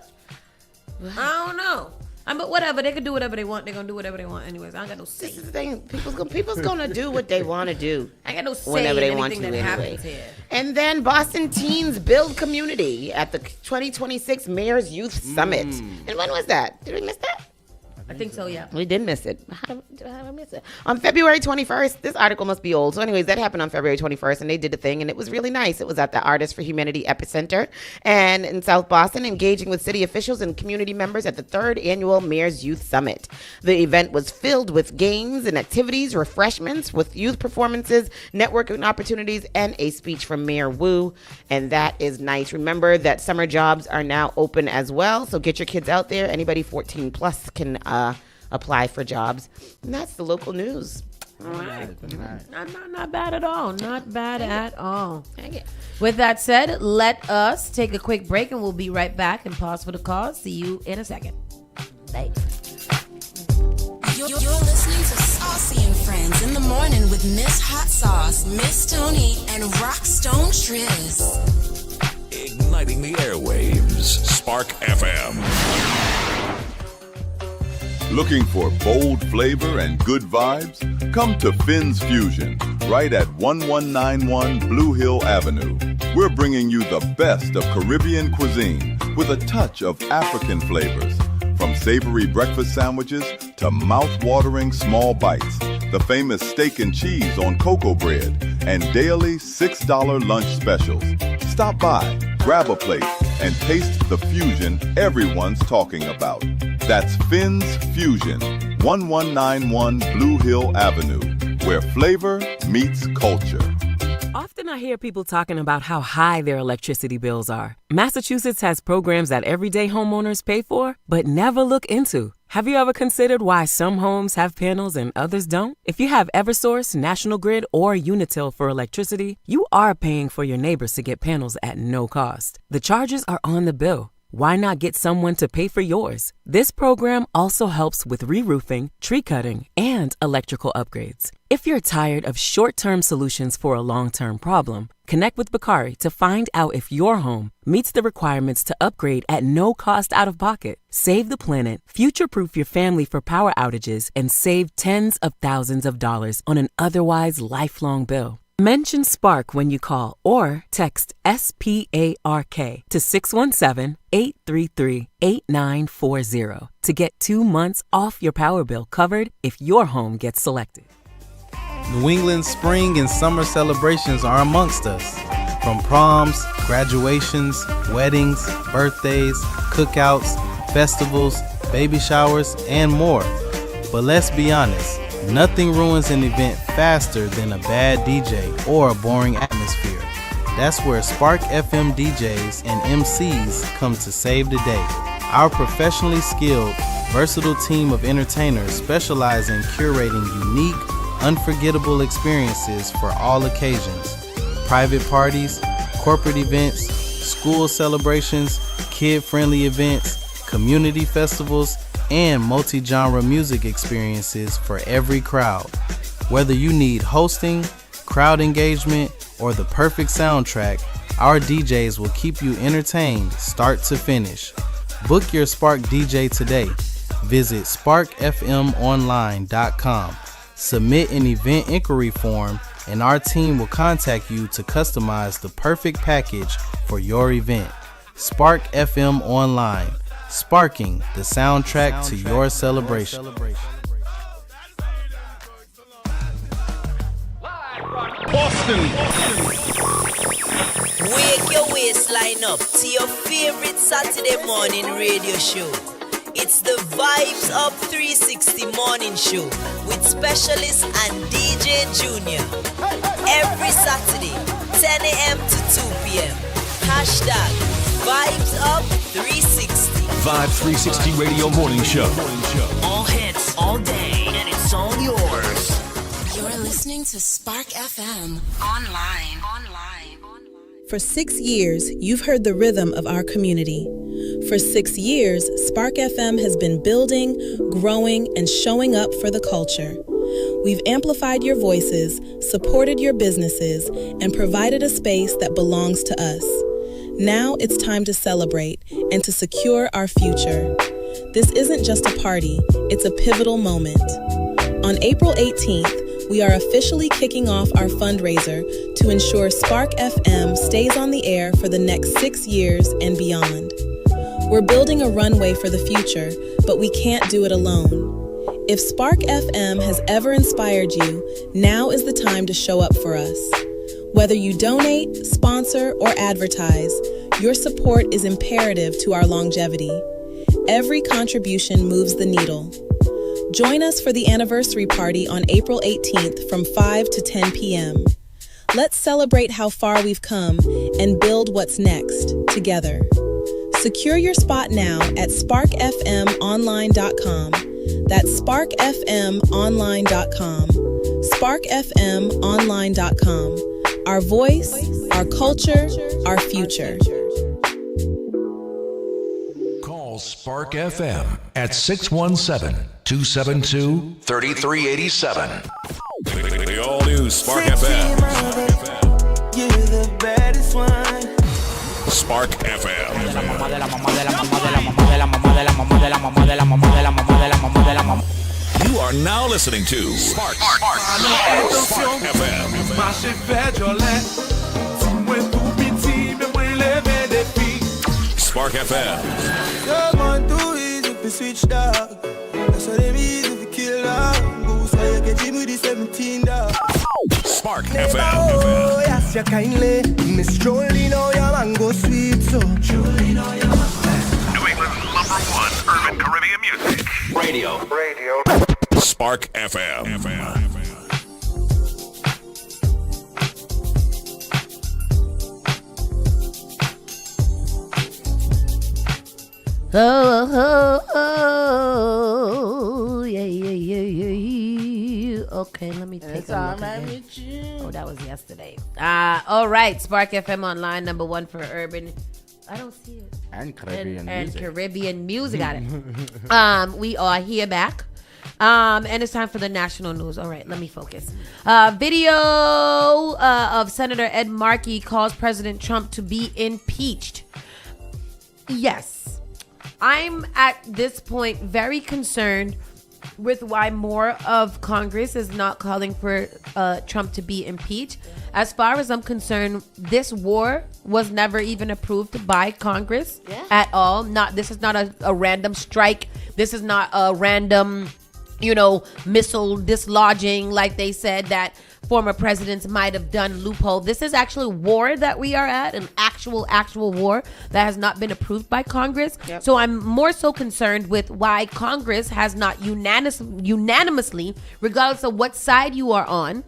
I don't know. But whatever, they can do whatever they want. They're gonna do whatever they want anyways. I ain't got no say. This is the thing. People's gonna do what they want to do. I got no say whenever they in want anything to that anyway. happens here. And then Boston teens build community at the 2026 Mayor's Youth Summit. And when was that? Did we miss that? I think so, yeah. We did miss it. How did I miss it? On February 21st, this article must be old. So anyways, that happened on February 21st, and they did a thing, and it was really nice. It was at the Artists for Humanity Epicenter and in South Boston, engaging with city officials and community members at the 3rd Annual Mayor's Youth Summit. The event was filled with games and activities, refreshments, with youth performances, networking opportunities, and a speech from Mayor Wu, and that is nice. Remember that summer jobs are now open as well, so get your kids out there. Anybody 14 plus can apply for jobs. And that's the local news. All right. Not bad at all. Not bad at all. With that said, let us take a quick break and we'll be right back and pause for the cause. See you in a second. Bye. You're listening to Saucy and Friends in the morning with Miss Hot Sauce, Miss Tony, and Rockstone Triz. Igniting the airwaves, Spark FM. Looking for bold flavor and good vibes? Come to Finn's Fusion, right at 1191 Blue Hill Avenue. We're bringing you the best of Caribbean cuisine with a touch of African flavors. From savory breakfast sandwiches to mouth-watering small bites, the famous steak and cheese on cocoa bread, and daily $6 lunch specials. Stop by, grab a plate, and taste the fusion everyone's talking about. That's Finn's Fusion, 1191 Blue Hill Avenue. where flavor meets culture. Often I hear people talking about how high their electricity bills are. Massachusetts has programs that everyday homeowners pay for, but never look into. Have you ever considered why some homes have panels and others don't? If you have Eversource, National Grid, or Unitil for electricity, you are paying for your neighbors to get panels at no cost. The charges are on the bill. Why not get someone to pay for yours? This program also helps with re-roofing, tree cutting, and electrical upgrades. If you're tired of short-term solutions for a long-term problem, connect with Bakari to find out if your home meets the requirements to upgrade at no cost out of pocket. Save the planet, future-proof your family for power outages, and save tens of thousands of dollars on an otherwise lifelong bill. Mention Spark when you call or text SPARK to 617-833-8940 to get 2 months off your power bill covered if your home gets selected. New England's spring and summer celebrations are amongst us. From proms, graduations, weddings, birthdays, cookouts, festivals, baby showers, and more. But let's be honest, nothing ruins an event faster than a bad DJ or a boring atmosphere. That's where Spark FM DJs and MCs come to save the day. Our professionally skilled, versatile team of entertainers specialize in curating unique, unforgettable experiences for all occasions. Private parties, corporate events, school celebrations, kid-friendly events, community festivals, and multi-genre music experiences for every crowd. Whether you need hosting, crowd engagement, or the perfect soundtrack, our DJs will keep you entertained start to finish. Book your Spark DJ today. Visit sparkfmonline.com. Submit an event inquiry form, and our team will contact you to customize the perfect package for your event. Spark FM Online. Sparking the soundtrack to your celebration. Boston. Wake your waistline up to your favorite Saturday morning radio show. It's the Vibes Up 360 morning show with specialist and DJ Junior. Every Saturday, 10 a.m. to 2 p.m. Hashtag Vibes Up 360. Vibe 360 Radio Morning Show. All hits, all day, and it's all yours. You're listening to Spark FM online. For 6 years, you've heard the rhythm of our community. For 6 years, Spark FM has been building, growing, and showing up for the culture. We've amplified your voices, supported your businesses, and provided a space that belongs to us. Now it's time to celebrate and to secure our future. This isn't just a party, it's a pivotal moment. On April 18th, we are officially kicking off our fundraiser to ensure Spark FM stays on the air for the next 6 years and beyond. We're building a runway for the future, but we can't do it alone. If Spark FM has ever inspired you, now is the time to show up for us. Whether you donate, sponsor, or advertise, your support is imperative to our longevity. Every contribution moves the needle. Join us for the anniversary party on April 18th from 5 to 10 p.m. Let's celebrate how far we've come and build what's next together. Secure your spot now at sparkfmonline.com. That's sparkfmonline.com. Sparkfmonline.com. Our voice, our culture, our future. Call Spark FM at 617-272-3387. The all-new Spark FM. You're the baddest one. Spark FM. You are now listening to Spark FM. Spark FM. Spark FM. Oh, yes, you kindly. Miss Jolie, know your mango sweet, so Jolie, know your mango. New England's #1 urban Caribbean music. Radio. Spark FM. Oh, yeah. Okay, let me take a look again. Oh, that was yesterday. All right, Spark FM Online, #1 for urban. I don't see it. And Caribbean music. And Caribbean music. Got it. We are here back. And it's time for the national news. All right, let me focus. Video of Senator Ed Markey calls President Trump to be impeached. Yes, I'm at this point very concerned with why more of Congress is not calling for Trump to be impeached. As far as I'm concerned, this war was never even approved by Congress at all. This is not a random strike. This is not a random, missile dislodging like they said that former presidents might have done loophole. This is actually war that we are at, an actual war that has not been approved by Congress. Yep. So I'm more so concerned with why Congress has not unanimously, regardless of what side you are on,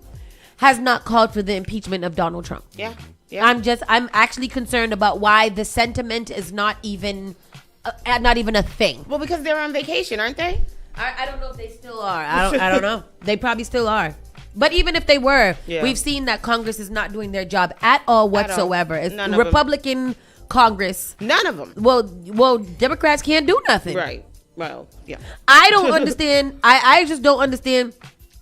has not called for the impeachment of Donald Trump. Yeah. I'm actually concerned about why the sentiment is not even a thing. Well, because they're on vacation, aren't they? I don't know if they still are. I don't know. They probably still are. But even if they were, we've seen that Congress is not doing their job at all whatsoever. It's Republican Congress. None of them. Well, Democrats can't do nothing. Right. Well, yeah. I don't understand. I just don't understand.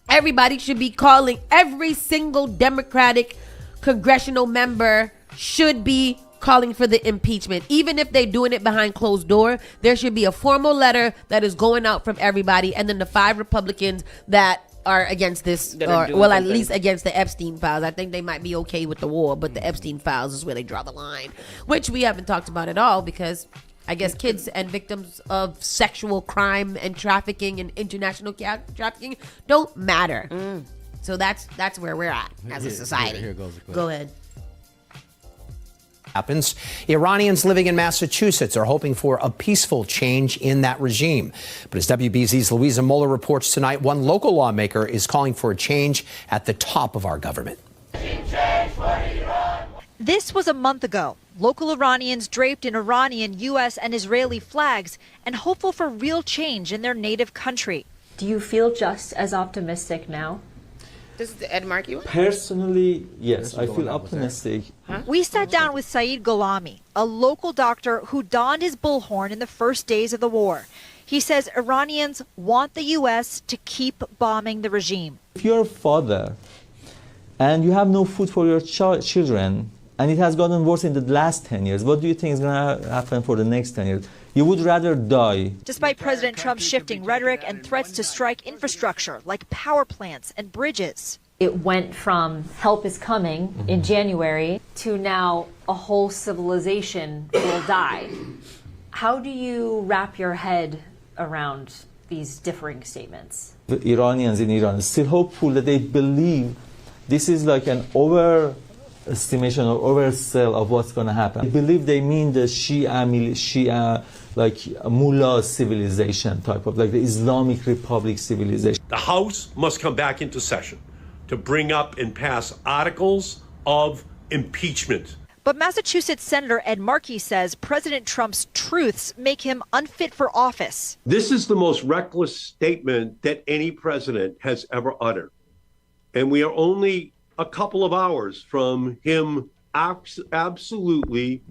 Everybody should be calling. Every single Democratic congressional member should be calling for the impeachment. Even if they're doing it behind closed door, there should be a formal letter that is going out from everybody. And then the 5 Republicans that are against this, at least against the Epstein files. I think they might be okay with the war, but the Epstein files is where they draw the line, which we haven't talked about at all because I guess kids and victims of sexual crime and trafficking and international trafficking don't matter. So that's where we're at as a society. Here goes the clip. Go ahead. Happens. Iranians living in Massachusetts are hoping for a peaceful change in that regime. But as WBZ's Louisa Moeller reports tonight, one local lawmaker is calling for a change at the top of our government. This was a month ago. Local Iranians draped in Iranian, U.S. and Israeli flags and hopeful for real change in their native country. Do you feel just as optimistic now? This is the Ed Markey one? Personally, yes, I feel optimistic. We sat down with Saeed Gholami, a local doctor who donned his bullhorn in the first days of the war. He says Iranians want the U.S. to keep bombing the regime. If you're a father and you have no food for your children, and it has gotten worse in the last 10 years, what do you think is going to happen for the next 10 years? You would rather die. Despite President Trump's shifting rhetoric and threats to strike infrastructure like power plants and bridges. It went from help is coming in January to now a whole civilization will die. How do you wrap your head around these differing statements? The Iranians in Iran are still hopeful that they believe this is like an overestimation or oversell of what's going to happen. I believe they mean the Shia like mullah civilization type of, like the Islamic Republic civilization. The House must come back into session to bring up and pass articles of impeachment. But Massachusetts Senator Ed Markey says President Trump's truths make him unfit for office. This is the most reckless statement that any president has ever uttered. And we are only a couple of hours from him absolutely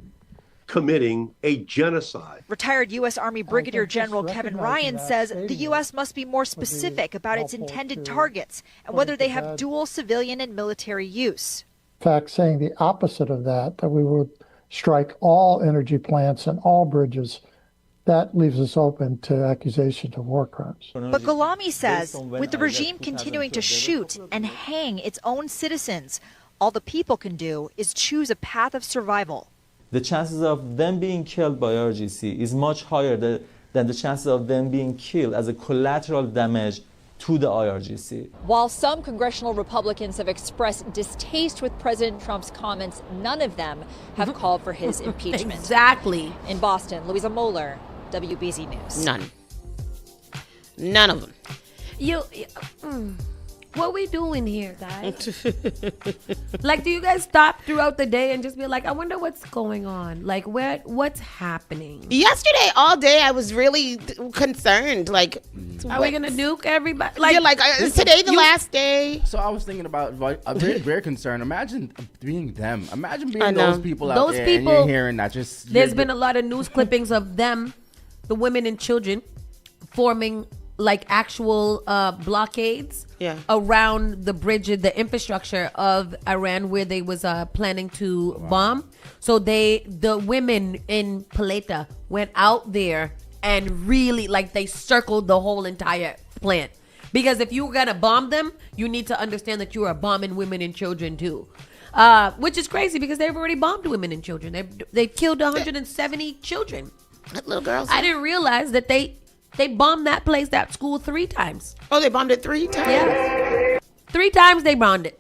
committing a genocide. Retired U.S. Army Brigadier General Kevin Ryan says the U.S. must be more specific about its intended targets and whether they have dual civilian and military use. In fact, saying the opposite of that we would strike all energy plants and all bridges, that leaves us open to accusations of war crimes. But Gholami says with the regime continuing to shoot and hang its own citizens, all the people can do is choose a path of survival. The chances of them being killed by RGC is much higher than the chances of them being killed as a collateral damage to the IRGC. While some congressional Republicans have expressed distaste with President Trump's comments, none of them have called for his impeachment. Exactly. In Boston, Louisa Moeller, WBZ News. None of them. What we doing here, guys? Like, do you guys stop throughout the day and just be like, I wonder what's going on? Like, what's happening? Yesterday, all day, I was really concerned. Like, are we gonna nuke everybody? Like, yeah, like is today the last day? So I was thinking about like, a very concern. Imagine being them. Imagine I being know. those people out Those there people, and you're hearing that. There's been a lot of news clippings of them, the women and children, forming like actual blockades around the bridge, the infrastructure of Iran, where they was planning to bomb. So the women in Paleta went out there and really like they circled the whole entire plant. Because if you're gonna bomb them, you need to understand that you are bombing women and children too. Which is crazy because they've already bombed women and children. They've killed 170 children. Little girls. I didn't realize that they bombed that place, that school 3 times. Oh, they bombed it 3 times? Yeah. 3 times they bombed it.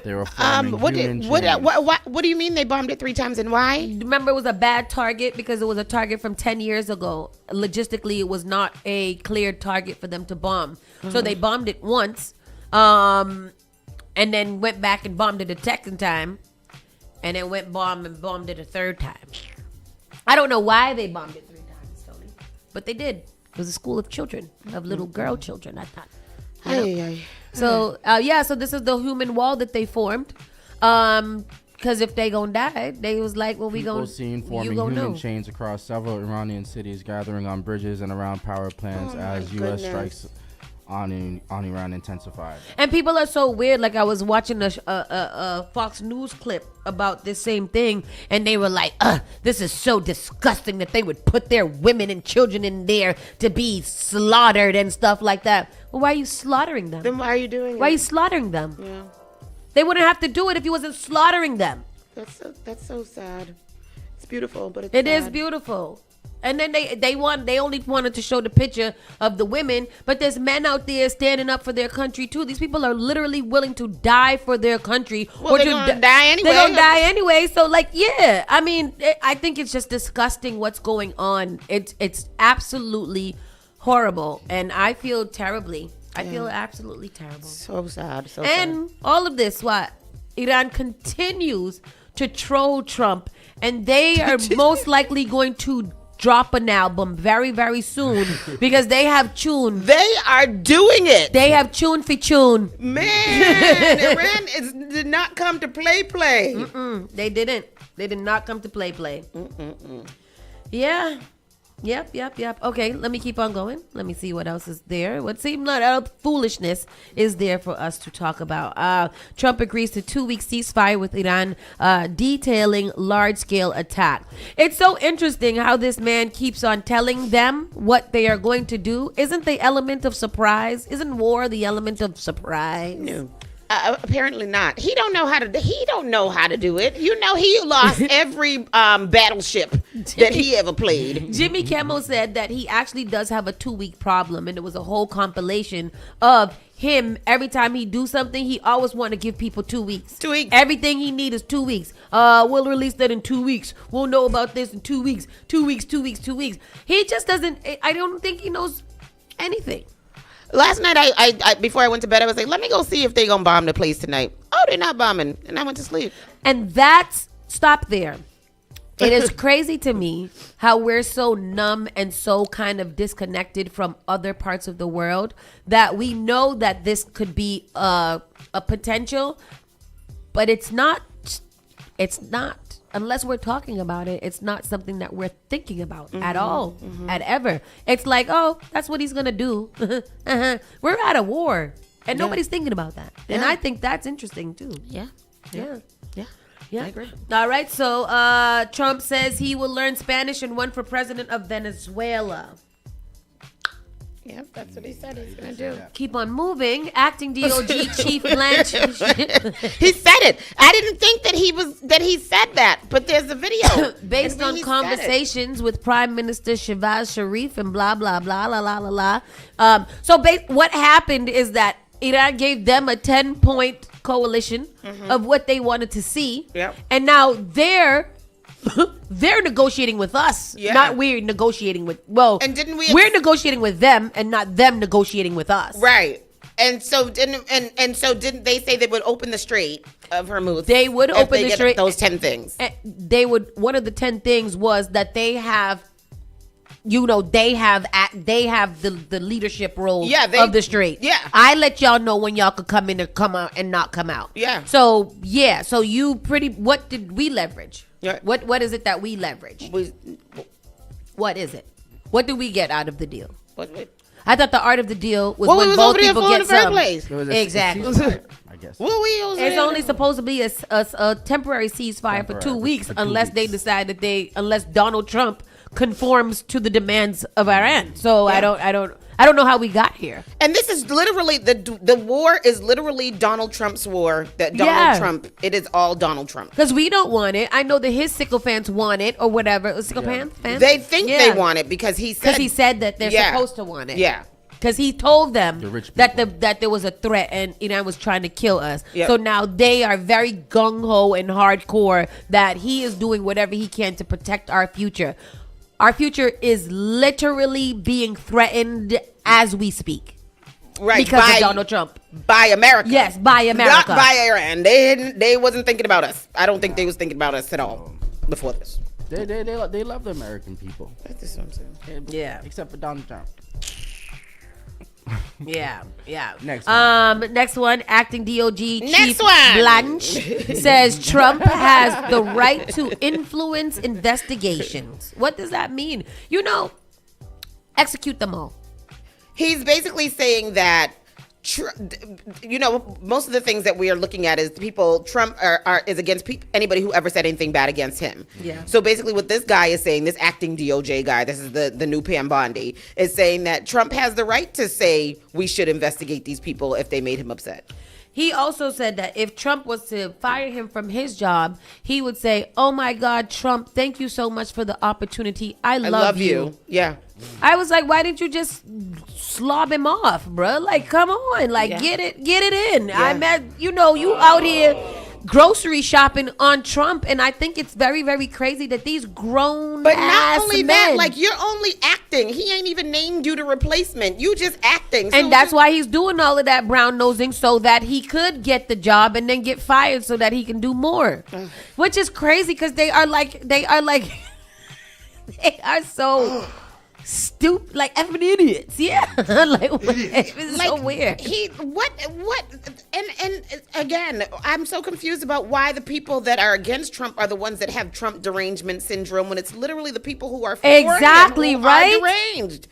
They were what do you mean they bombed it 3 times and why? Remember, it was a bad target because it was a target from 10 years ago. Logistically, it was not a cleared target for them to bomb. So they bombed it once and then went back and bombed it a second time and then went bombed it a 3rd time. I don't know why they bombed it 3 times, Tony, but they did. It was a school of children, of little girl children, I thought. So, so this is the human wall that they formed. Because if they gonna die, they was like, well, People seen forming human chains across several Iranian cities, gathering on bridges and around power plants as U.S. strikes on Iran intensified. And people are so weird. Like, I was watching a Fox News clip about this same thing, and they were like, this is so disgusting that they would put their women and children in there to be slaughtered and stuff like that. Well, why are you slaughtering them? Then why are you doing it? Why are you slaughtering them? Yeah. They wouldn't have to do it if you wasn't slaughtering them. That's so sad. It's beautiful, but it's It sad. is beautiful. And then they only wanted to show the picture of the women, but there's men out there standing up for their country too. These people are literally willing to die for their country. Well, they're gonna die anyway. They're gonna die anyway. So like, yeah, I mean, I think it's just disgusting what's going on. It's absolutely horrible, and I feel terribly. I feel absolutely terrible. So sad. So and sad. all of this, Iran continues to troll Trump, and they are most likely going to drop an album very, very soon because they have tune. They are doing it. They have tune for tune. Man, Iran did not come to play. They didn't. They did not come to play. Yeah. Yep. Okay, let me keep on going. Let me see what else is there. What seemed like foolishness is there for us to talk about. Trump agrees to 2-week ceasefire with Iran, detailing large-scale attack. It's so interesting how this man keeps on telling them what they are going to do. Isn't the element of surprise? Isn't war the element of surprise? No. Apparently not. He don't know how to do it. You know, he lost every battleship that he ever played. Jimmy Kimmel said that he actually does have a 2-week problem, and it was a whole compilation of him. Every time he do something, he always want to give people 2 weeks. 2 weeks. Everything he need is 2 weeks. We'll release that in 2 weeks. We'll know about this in 2 weeks. 2 weeks. He just doesn't. I don't think he knows anything. Last night, I before I went to bed, I was like, let me go see if they gonna bomb the place tonight. Oh, they're not bombing. And I went to sleep. And stop there. It is crazy to me how we're so numb and so kind of disconnected from other parts of the world that we know that this could be a potential, but it's not. Unless we're talking about it, it's not something that we're thinking about at all, at ever. It's like, oh, that's what he's going to do. We're at a war, and nobody's thinking about that. And I think that's interesting, too. Yeah. I agree. All right, so Trump says he will learn Spanish and run for president of Venezuela. Yeah, that's what he said he's going to do. Keep on moving. Acting DOG Chief Blanche. He said it. I didn't think that he said that, but there's a video. Based on conversations with Prime Minister Shehbaz Sharif and blah, blah, blah, la, la, la, la. What happened is that Iran gave them a 10-point coalition of what they wanted to see. Yep. And now they're negotiating with us, not we're negotiating with. Well, and didn't we? We're negotiating with them, and not them negotiating with us. Right. And so didn't they say they would open the Strait of Hormuz? They would if open they the get Strait. Those 10 things. They would. One of the 10 things was that they have. They have the leadership role of the Strait. Yeah. I let y'all know when y'all could come in and come out and not come out. Yeah. So what did we leverage? Yeah. What is it that we leverage? What is it? What do we get out of the deal? I thought the art of the deal was when both people get some. Exactly. I guess. It's only supposed to be a temporary ceasefire for 2 weeks unless they decide that unless Donald Trump conforms to the demands of Iran. So I don't know how we got here. And this is literally the war is literally Donald Trump's war. That Donald Trump, it is all Donald Trump. Because we don't want it. I know that his sycophants want it or whatever. Sycophants? They think they want it because he said that they're supposed to want it. Yeah. Because he told them that there was a threat and Iran was trying to kill us. Yep. So now they are very gung-ho and hardcore that he is doing whatever he can to protect our future. Our future is literally being threatened as we speak. Right. Because of Donald Trump. By America. Yes, by America. Not by Iran. They wasn't thinking about us. I don't think they was thinking about us at all before this. They love the American people. That's what I'm saying. Yeah. Except for Donald Trump. Yeah. Next one, acting DOG Chief Blanche says Trump has the right to influence investigations. What does that mean? Execute them all. He's basically saying that, most of the things that we are looking at is Trump is against anybody who ever said anything bad against him. Yeah. So basically what this guy is saying, this acting DOJ guy, this is the new Pam Bondi, is saying that Trump has the right to say we should investigate these people if they made him upset. He also said that if Trump was to fire him from his job, he would say, "Oh my God, Trump, thank you so much for the opportunity. I love you." Yeah. I was like, why didn't you just slob him off, bro? Like, come on, get it in. Yeah. I met, you out here grocery shopping on Trump, and I think it's very, very crazy that these grown But ass not only men, that, you're only acting. He ain't even named you the replacement. You just acting. And that's why he's doing all of that brown nosing so that he could get the job and then get fired so that he can do more. Which is crazy because they are so stupid, effing idiots. Yeah. It's so weird. And again, I'm so confused about why the people that are against Trump are the ones that have Trump derangement syndrome when it's literally the people who are for exactly him who right. are deranged.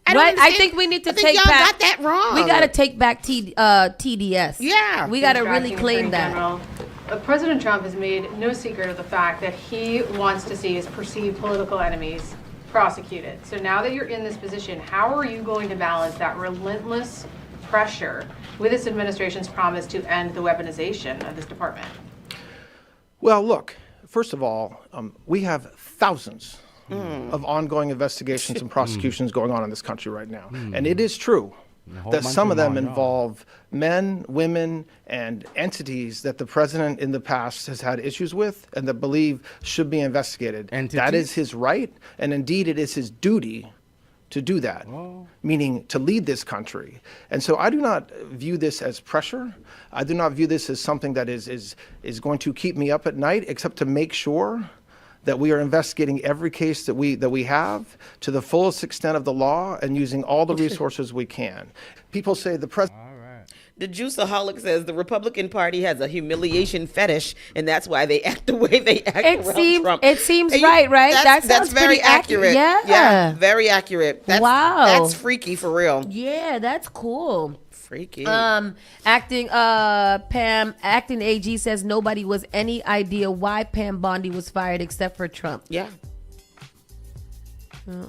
I think we need to take y'all back. got that wrong. We got to take back TDS. Yeah, we got to really claim that. President Trump has made no secret of the fact that he wants to see his perceived political enemies prosecuted. So now that you're in this position, how are you going to balance that relentless pressure with this administration's promise to end the weaponization of this department? Well, look, first of all, we have thousands of ongoing investigations and prosecutions going on in this country right now. And it is true that some of them involve men, women, and entities that the president in the past has had issues with and that believe should be investigated. That is his right, and indeed it is his duty to do that, meaning to lead this country. And so I do not view this as pressure. I do not view this as something that is going to keep me up at night, except to make sure that we are investigating every case that we have to the fullest extent of the law and using all the resources we can. People say the president... The Juiceaholic says the Republican Party has a humiliation fetish, and that's why they act the way they act around Trump. It seems right? That's very accurate. Yeah, very accurate. Wow. That's freaky for real. Yeah, that's cool. Freaky. Acting AG says nobody was any idea why Pam Bondi was fired except for Trump. Yeah.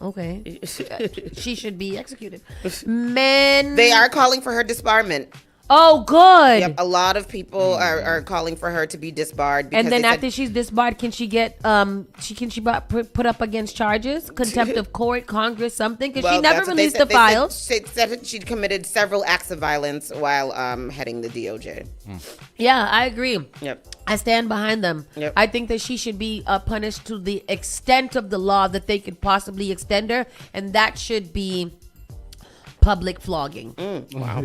Okay. She should be executed. Men. They are calling for her disbarment. Oh, good. Yep, a lot of people are calling for her to be disbarred. And then after she's disbarred, can she get put up against charges, contempt of court, Congress, something? Because she never released the files. They said she'd committed several acts of violence while heading the DOJ. Yeah, I agree. Yep. I stand behind them. Yep. I think that she should be punished to the extent of the law that they could possibly extend her, and that should be public flogging. Wow.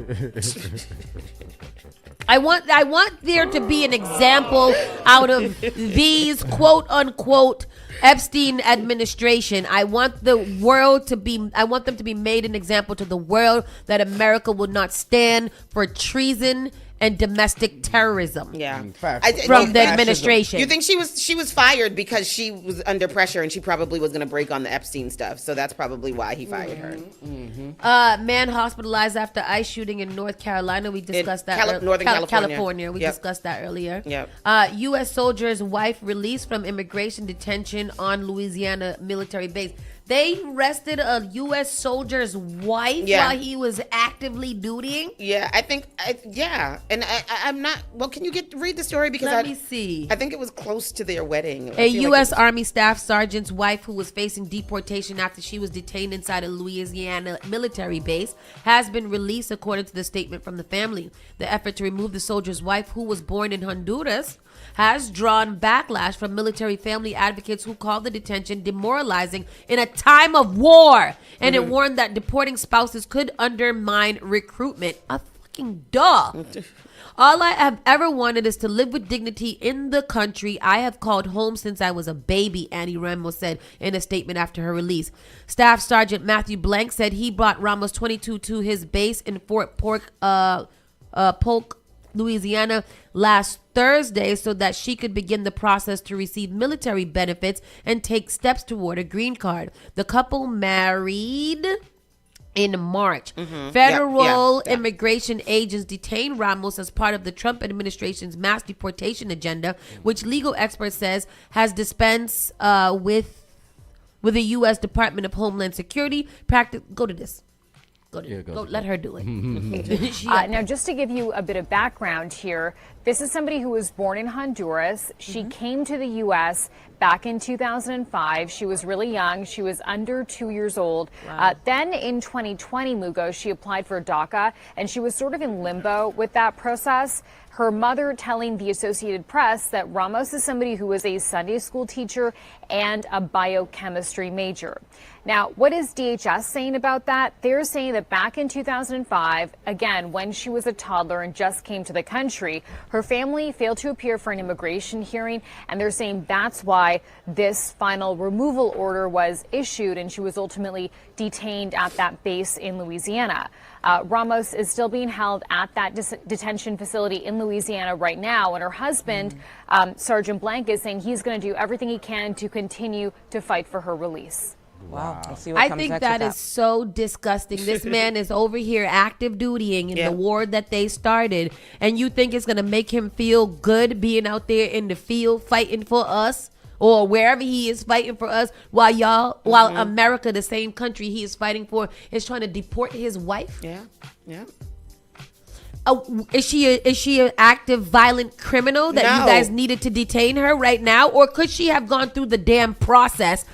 I want there to be an example out of these quote unquote Epstein administration. I want them to be made an example to the world that America will not stand for treason and domestic terrorism. Yeah, from the administration. You think she was fired because she was under pressure and she probably was going to break on the Epstein stuff? So that's probably why he fired her. Man hospitalized after ICE shooting in North Carolina. We discussed that. Northern California. We Yep. discussed that earlier. Yep. U.S. soldier's wife released from immigration detention on Louisiana military base. They arrested a U.S. soldier's wife while he was actively dutying. Yeah, and I'm not. Well, can you read the story because Let me see. I think it was close to their wedding. A U.S. Army Staff Sergeant's wife, who was facing deportation after she was detained inside a Louisiana military base, has been released, according to the statement from the family. The effort to remove the soldier's wife, who was born in Honduras, has drawn backlash from military family advocates who call the detention demoralizing in a time of war, and it warned that deporting spouses could undermine recruitment. A fucking duh. All I have ever wanted is to live with dignity in the country I have called home since I was a baby, Annie Ramos said in a statement after her release. Staff Sergeant Matthew Blank said he brought Ramos 22 to his base in Fort Polk, Louisiana last Thursday so that she could begin the process to receive military benefits and take steps toward a green card. The couple married in March. Federal immigration agents detained Ramos as part of the Trump administration's mass deportation agenda, which legal experts says has dispensed with the U.S. Department of Homeland Security. Go to this. Go, let her do it. Now, just to give you a bit of background here, this is somebody who was born in Honduras. She came to the U.S. back in 2005. She was really young. She was under 2 years old. Wow. Then in 2020, Mugo, she applied for DACA, and she was sort of in limbo with that process. Her mother telling the Associated Press that Ramos is somebody who was a Sunday school teacher and a biochemistry major. Now, what is DHS saying about that? They're saying that back in 2005, again, when she was a toddler and just came to the country, her family failed to appear for an immigration hearing, and they're saying that's why this final removal order was issued, and she was ultimately detained at that base in Louisiana. Ramos is still being held at that detention facility in Louisiana right now, and her husband, Sergeant Blank, is saying he's going to do everything he can to continue to fight for her release. Wow. I think that is so disgusting. This man is over here active dutying in the war that they started, and you think it's going to make him feel good being out there in the field fighting for us? Or wherever he is fighting for us, while America, the same country he is fighting for, is trying to deport his wife. Yeah. Is she an active violent criminal that you guys needed to detain her right now, or could she have gone through the damn process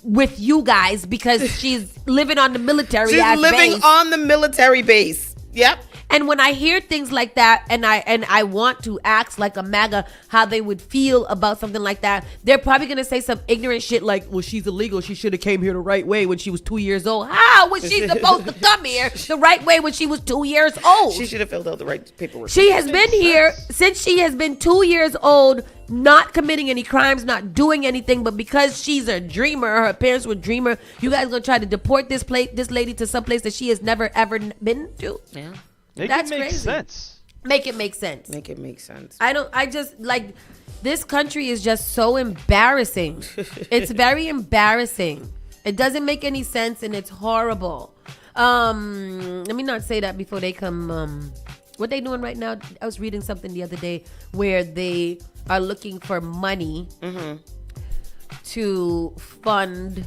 with you guys because she's living on the military base? She's living on the military base. Yep. And when I hear things like that, and I want to ask like a MAGA how they would feel about something like that, they're probably gonna say some ignorant shit like, "Well, she's illegal. She should have came here the right way when she was 2 years old." How was she supposed to come here the right way when she was 2 years old? She should have filled out the right paperwork. She has been here since she has been 2 years old, not committing any crimes, not doing anything, but because she's a dreamer, her parents were dreamer, you guys gonna try to deport this lady to some place that she has never ever been to? Yeah. That's crazy. Sense. Make it make sense. Make it make sense. I just like, this country is just so embarrassing. It's very embarrassing. It doesn't make any sense and it's horrible. Let me not say that before they come. What they doing right now? I was reading something the other day where they are looking for money to fund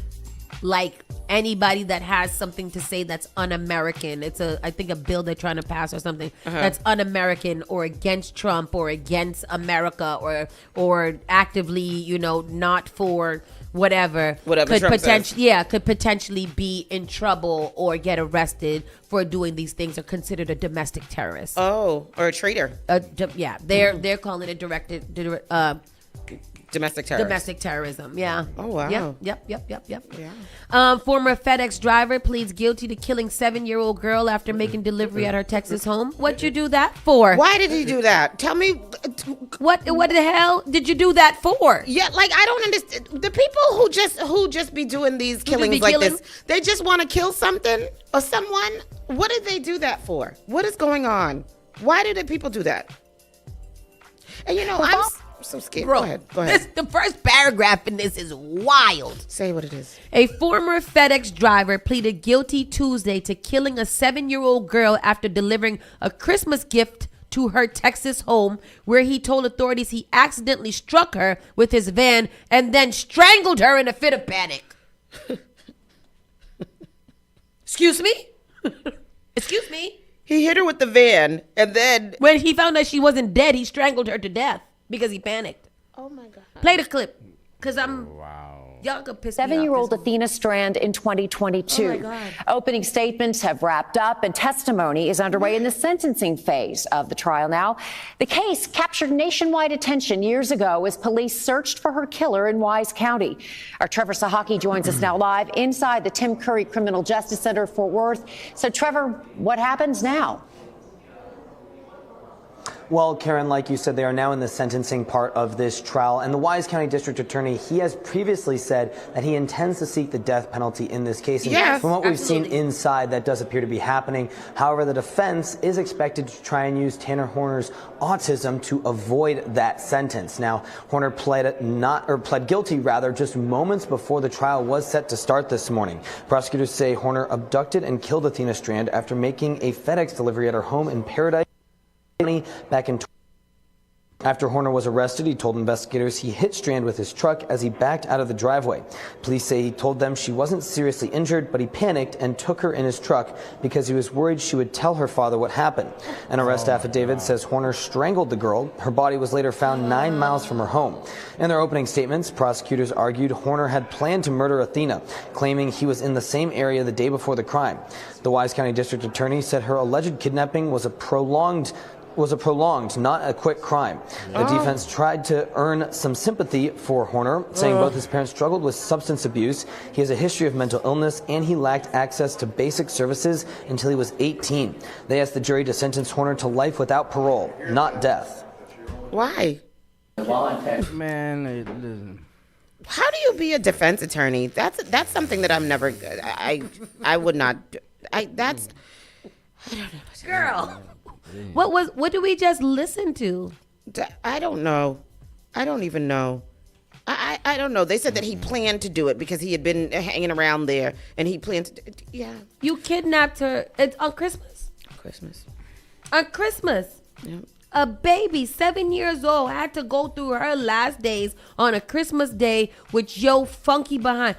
like anybody that has something to say that's un-American. It's I think a bill they're trying to pass or something that's un-American or against Trump or against America or actively, not for whatever could potentially be in trouble or get arrested for doing these things or considered a domestic terrorist. Oh, or a traitor. They're calling it Domestic terrorism. Domestic terrorism, yeah. Oh, wow. Yep. Yeah. Former FedEx driver pleads guilty to killing 7-year-old girl after making delivery at her Texas home. What'd you do that for? Why did he do that? Tell me. What the hell did you do that for? Yeah, like I don't understand. The people who just be doing these killings like this, they just want to kill something or someone. What did they do that for? What is going on? Why do the people do that? And I'm so scared. Bro, Go ahead. The first paragraph in this is wild. Say what it is. A former FedEx driver pleaded guilty Tuesday to killing a 7-year-old girl after delivering a Christmas gift to her Texas home, where he told authorities he accidentally struck her with his van and then strangled her in a fit of panic. Excuse me? Excuse me? He hit her with the van, and then when he found out she wasn't dead, he strangled her to death because he panicked. Oh my God. Play the clip, because y'all could piss me off. 7-year-old Athena Strand in 2022. Oh my God. Opening statements have wrapped up and testimony is underway in the sentencing phase of the trial now. The case captured nationwide attention years ago as police searched for her killer in Wise County. Our Trevor Sahaki joins us now live inside the Tim Curry Criminal Justice Center, Fort Worth. So Trevor, what happens now? Well, Karen, like you said, they are now in the sentencing part of this trial. And the Wise County District Attorney, he has previously said that he intends to seek the death penalty in this case. And yes, from what we've absolutely. seen inside, that does appear to be happening. However, the defense is expected to try and use Tanner Horner's autism to avoid that sentence. Now, Horner pled guilty just moments before the trial was set to start this morning. Prosecutors say Horner abducted and killed Athena Strand after making a FedEx delivery at her home in Paradise back in. After Horner was arrested, he told investigators he hit Strand with his truck as he backed out of the driveway. Police say he told them she wasn't seriously injured, but he panicked and took her in his truck because he was worried she would tell her father what happened. An arrest affidavit says Horner strangled the girl. Her body was later found 9 miles from her home. In their opening statements, prosecutors argued Horner had planned to murder Athena, claiming he was in the same area the day before the crime. The Wise County District Attorney said her alleged kidnapping was a prolonged, not a quick crime. The defense tried to earn some sympathy for Horner, saying both his parents struggled with substance abuse, he has a history of mental illness, and he lacked access to basic services until he was 18. They asked the jury to sentence Horner to life without parole, not death. Why? Man, how do you be a defense attorney? That's something that I'm never. I would not. I don't know. Girl. What did we just listen to? I don't know. I don't even know. I don't know. They said that he planned to do it because he had been hanging around there and he planned to. Yeah. You kidnapped her. It's on Christmas. On Christmas. Yeah. A baby, 7 years old, had to go through her last days on a Christmas day with your funky behind.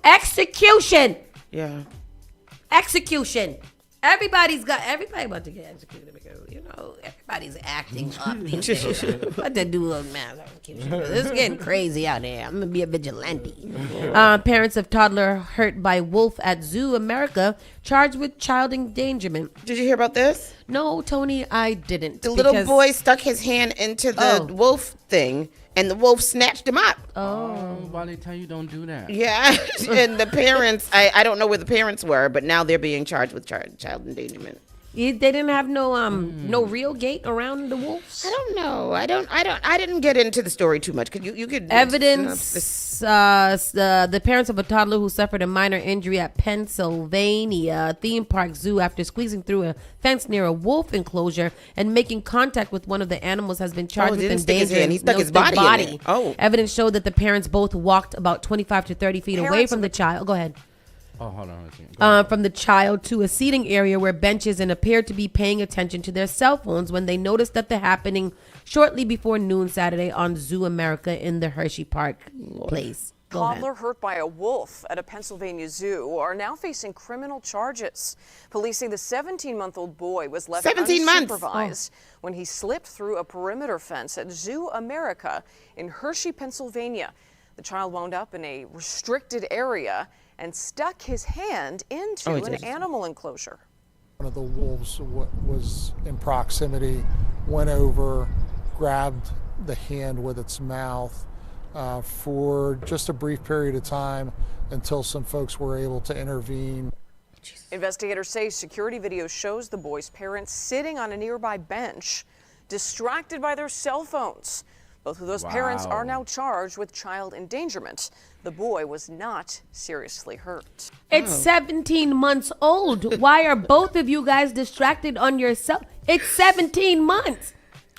Execution. Yeah. Execution. Everybody about to get executed because, everybody's acting up these days. What to do with mass execution? This is getting crazy out there. I'm going to be a vigilante. Parents of toddler hurt by wolf at Zoo America charged with child endangerment. Did you hear about this? No, Tony, I didn't. The little boy stuck his hand into the wolf thing, and the wolf snatched him up. Oh, why they tell you don't do that? Yeah, and the parents, I don't know where the parents were, but now they're being charged with child endangerment. They didn't have no real gate around the wolves. I don't know. I didn't get into the story too much. Could you could evidence? The parents of a toddler who suffered a minor injury at Pennsylvania theme park zoo after squeezing through a fence near a wolf enclosure and making contact with one of the animals has been charged with endangering. He stuck his body in it. Oh. Evidence showed that the parents both walked about 25 to 30 feet away from the child. Go ahead. Oh, hold on. From the child to a seating area where benches and appeared to be paying attention to their cell phones when they noticed that the happening shortly before noon Saturday on Zoo America in the Hershey Park place. Toddler hurt by a wolf at a Pennsylvania zoo are now facing criminal charges. Police say the 17-month-old boy was left 17 months. unsupervised when he slipped through a perimeter fence at Zoo America in Hershey, Pennsylvania. The child wound up in a restricted area and stuck his hand into an animal enclosure. One of the wolves was in proximity, went over, grabbed the hand with its mouth, for just a brief period of time until some folks were able to intervene. Investigators say security video shows the boy's parents sitting on a nearby bench, distracted by their cell phones. Both of those parents are now charged with child endangerment. The boy was not seriously hurt. It's 17 months old. Why are both of you guys distracted on your cell? It's 17 months.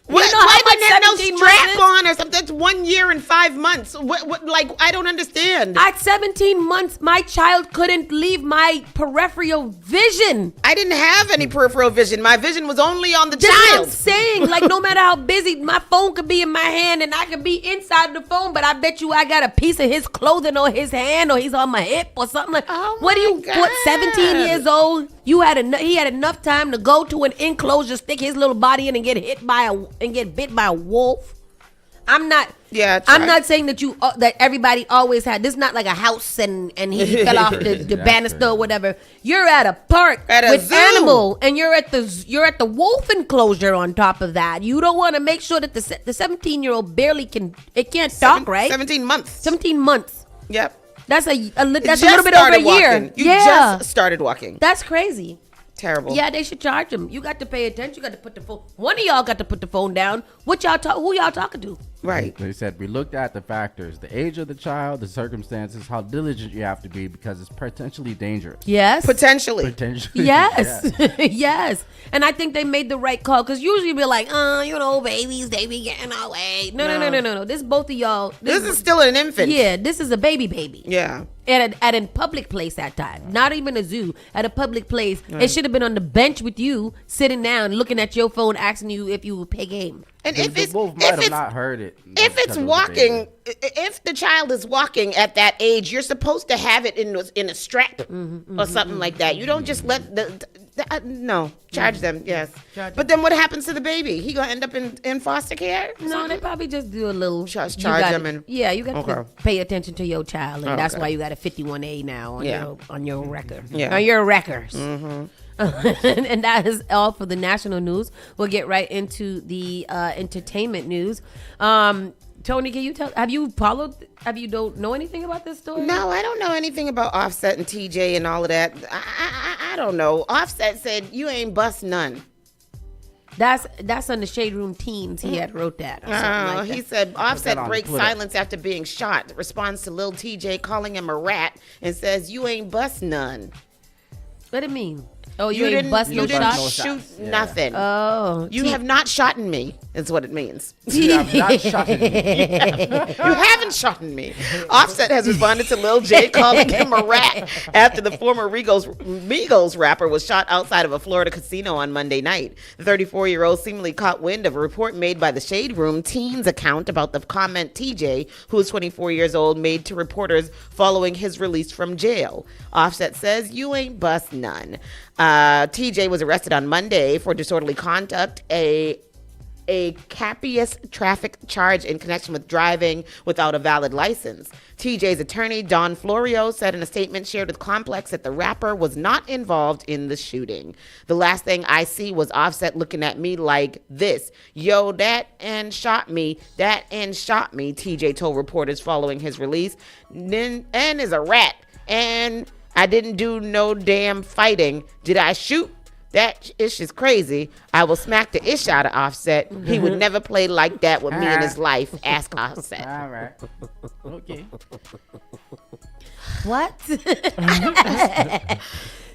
What? You know Why how much didn't have no 17 strap months is? on or something? That's 1 year and 5 months. What? Like, I don't understand. At 17 months, my child couldn't leave my peripheral vision. I didn't have any peripheral vision. My vision was only on the That's what child. I'm saying. Like, no matter how busy, my phone could be in my hand and I could be inside the phone, but I bet you I got a piece of his clothing on his hand or he's on my hip or something. Like, what do you, what, 17 years old? He had enough time to go to an enclosure, stick his little body in and get bit by a wolf. I'm not saying that that everybody always had. This is not like a house and he fell off the banister or whatever. You're at a park with zoo. animal and you're at the wolf enclosure on top of that. You don't want to make sure that the 17-year-old can't talk, right? 17 months. 17 months. Yep. That's a little bit Just over a started year. walking. You just started walking. That's crazy. Terrible. Yeah, they should charge him. You got to pay attention. You got to put the phone. One of y'all got to put the phone down. Who y'all talking to? Right. They said we looked at the factors: the age of the child, the circumstances, how diligent you have to be because it's potentially dangerous. Yes. Potentially. Yes. Yes. And I think they made the right call because usually we're like, babies, they be getting away. No. This is both of y'all. This is still an infant. Yeah, this is a baby. Yeah. At a public place that time. Not even a zoo. At a public place. Right. It should have been on the bench with you, sitting down, looking at your phone, asking you if you would pay game. And the wolf might have not heard it. If it's walking, if the child is walking at that age, you're supposed to have it in a strap or something like that. You don't just let charge them. Yes, but then what happens to the baby? He gonna end up in foster care? No, they probably just do a little charge him and you got to pay attention to your child, and that's Okay. why you got a 51A now on your record. Yeah. On your records. Mm-hmm. And that is all for the national news. We'll get right into the entertainment news. Tony, can you don't know anything about this story? No, I don't know anything about Offset and TJ and all of that. I don't know. Offset said you ain't bust none. That's on the Shade Room Teens. He had wrote that. Or something like He that. said Offset on breaks Twitter. silence after being shot. Responds to Lil TJ calling him a rat and says you ain't bust none. What it mean? Oh, You ain't didn't bust you no didn't shots? shoot Yeah. nothing. Oh, You have not shot in me, is what it means. You have not shot me. You haven't shot in me. Offset has responded to Lil J calling him a rat after the former Migos rapper was shot outside of a Florida casino on Monday night. The 34-year-old seemingly caught wind of a report made by the Shade Room Teens account about the comment TJ, who is 24 years old, made to reporters following his release from jail. Offset says, you ain't bust none. TJ was arrested on Monday for disorderly conduct, a capious traffic charge in connection with driving without a valid license. TJ's attorney, Don Florio, said in a statement shared with Complex that the rapper was not involved in the shooting. The last thing I see was Offset looking at me like this. Yo, that and shot me, TJ told reporters following his release. And is a rat. And I didn't do no damn fighting. Did I shoot? That ish is crazy. I will smack the ish out of Offset. He would never play like that with me in his life. Ask Offset. All right. Okay. What?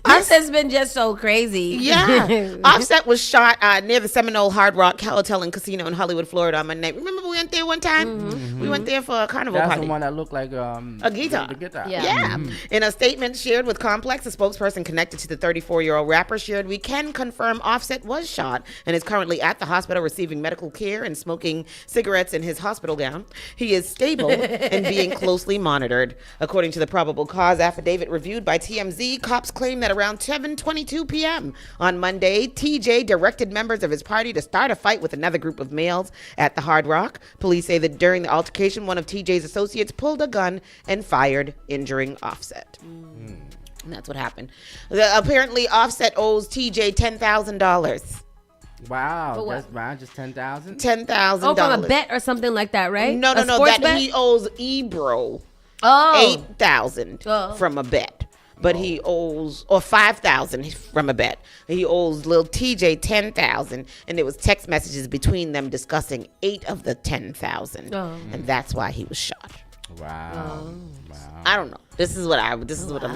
This has been just so crazy. Yeah. Offset was shot near the Seminole Hard Rock Hotel and Casino in Hollywood, Florida on Monday night. Remember we went there one time? Mm-hmm. We went there for a carnival That's party. the one that looked like A guitar. The guitar. Yeah. In a statement shared with Complex, a spokesperson connected to the 34-year-old rapper shared, we can confirm Offset was shot and is currently at the hospital receiving medical care and smoking cigarettes in his hospital gown. He is stable and being closely monitored. According to the probable cause affidavit reviewed by TMZ, cops claim that around 7:22 p.m. on Monday, TJ directed members of his party to start a fight with another group of males at the Hard Rock. Police say that during the altercation, one of TJ's associates pulled a gun and fired, injuring Offset. And that's what happened. Apparently, Offset owes TJ $10,000. Wow, For what? that's mine. Just $10,000. $10,000. Oh, from a bet or something like that, right? No. A sports That bet? he owes Ebro $8,000 from a bet. But he owes, or $5,000 from a bet. He owes Lil TJ $10,000, and there was text messages between them discussing 8 of the $10,000, and that's why he was shot. Wow. I don't know. This is what I'm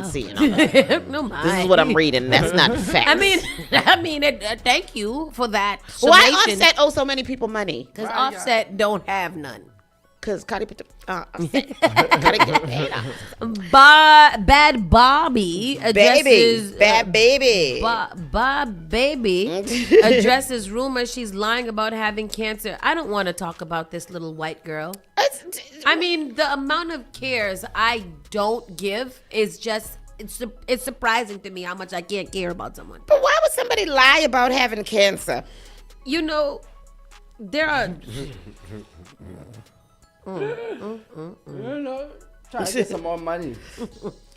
seeing. No, This is what I'm reading. That's not fact. I mean, thank you for that. Why summation. Offset owe so many people money? Because Offset don't have none. Because Cardi put the Bad Bobby addresses Bad Baby addresses rumors she's lying about having cancer. I don't want to talk about this little white girl. I mean, the amount of cares I don't give is just it's surprising to me how much I can't care about someone. But why would somebody lie about having cancer? You know, there are. Try to get some more money.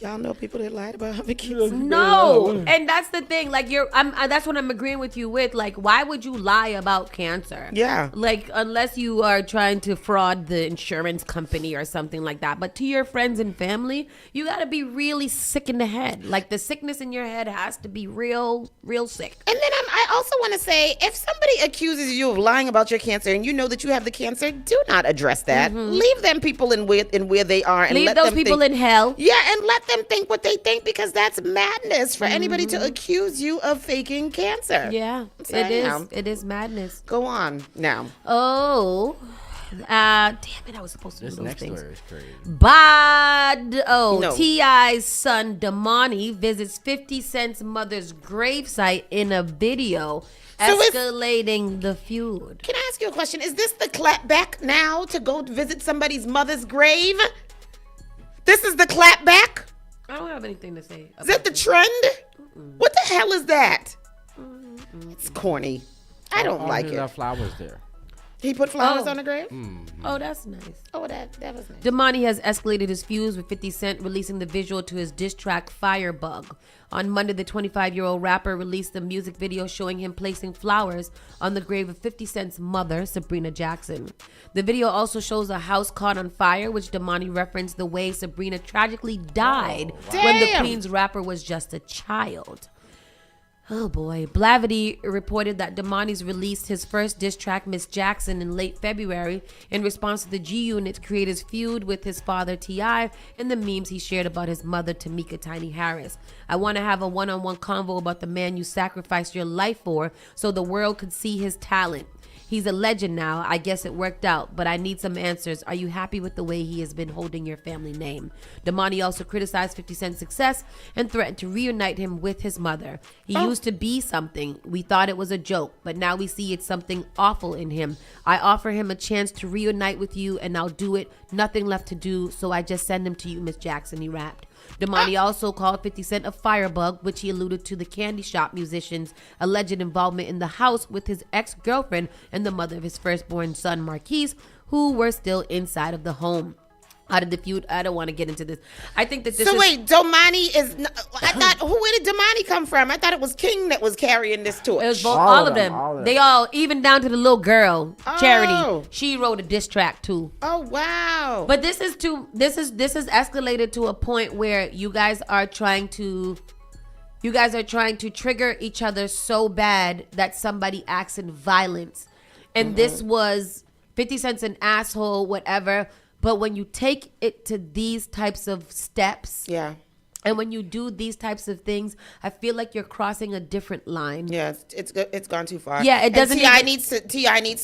Y'all know people that lied about having kids. No, and that's the thing. Like that's what I'm agreeing with you with. Like, why would you lie about cancer? Yeah. Like, unless you are trying to fraud the insurance company or something like that. But to your friends and family, you got to be really sick in the head. Like, the sickness in your head has to be real, real sick. And then I also want to say, if somebody accuses you of lying about your cancer and you know that you have the cancer, do not address that. Leave them people in where they are and Leave let those them people think, in hell. Yeah, and let them think what they think, because that's madness for anybody to accuse you of faking cancer. Yeah, So, it is. anyhow, It is madness. Go on now. Oh, damn it! I was supposed to do This those next things. story is crazy. No. T.I.'s son Damani visits 50 Cent's mother's gravesite in a video, escalating the feud. Can I ask you a question? Is this the clap back now to go visit somebody's mother's grave? This is the clap back? I don't have anything to say. Is that the trend? What the hell is that? It's corny. I don't like it. Flowers there. He put flowers on the grave? Oh, that's nice. Oh, that was nice. Damani has escalated his feuds with 50 Cent, releasing the visual to his diss track Firebug. On Monday, the 25-year-old rapper released a music video showing him placing flowers on the grave of 50 Cent's mother, Sabrina Jackson. The video also shows a house caught on fire, which Damani referenced the way Sabrina tragically died when the Queen's rapper was just a child. Oh boy. Blavity reported that Damani's released his first diss track, Miss Jackson, in late February in response to the G-Unit's creator's feud with his father, T.I., and the memes he shared about his mother, Tamika Tiny Harris. I want to have a one-on-one convo about the man you sacrificed your life for so the world could see his talent. He's a legend now. I guess it worked out, but I need some answers. Are you happy with the way he has been holding your family name? Damani also criticized 50 Cent's success and threatened to reunite him with his mother. He used to be something. We thought it was a joke, but now we see it's something awful in him. I offer him a chance to reunite with you, and I'll do it. Nothing left to do, so I just send him to you, Miss Jackson, he rapped. Damani also called 50 Cent a firebug, which he alluded to the Candy Shop musician's alleged involvement in the house with his ex-girlfriend and the mother of his firstborn son, Marquise, who were still inside of the home. Out of the feud, I don't want to get into this. I think that this So wait, Damani is, I thought, where did Damani come from? I thought it was King that was carrying this torch. It was both, all of them. They all, even down to the little girl, Charity. She wrote a diss track too. Oh wow! But this is escalated to a point where you guys are trying to trigger each other so bad that somebody acts in violence. And this was 50 Cent's an asshole, whatever. But when you take it to these types of steps, and when you do these types of things, I feel like you're crossing a different line. Yeah, it's gone too far. Yeah, it doesn't. Ti needs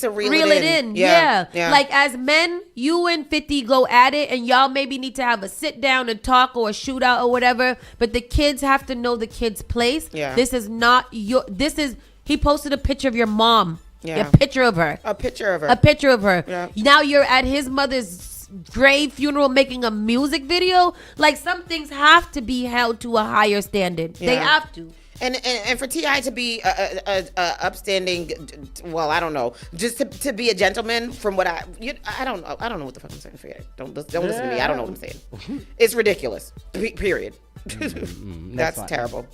to reel it in. Yeah. Like as men, you and 50 go at it, and y'all maybe need to have a sit down and talk or a shootout or whatever. But the kids have to know the kid's place. Yeah. This is not your. This is. He posted a picture of your mom. Yeah. A picture of her. A picture of her. A picture of her. Yeah. Now you're at his mother's grave funeral making a music video. Like, some things have to be held to a higher standard. They have to. And for T.I. to be a upstanding, well, I don't know, just to be a gentleman. From what I don't know what the fuck I'm saying. Forget it. Don't listen to me. I don't know what I'm saying. It's ridiculous. Period. That's one. terrible.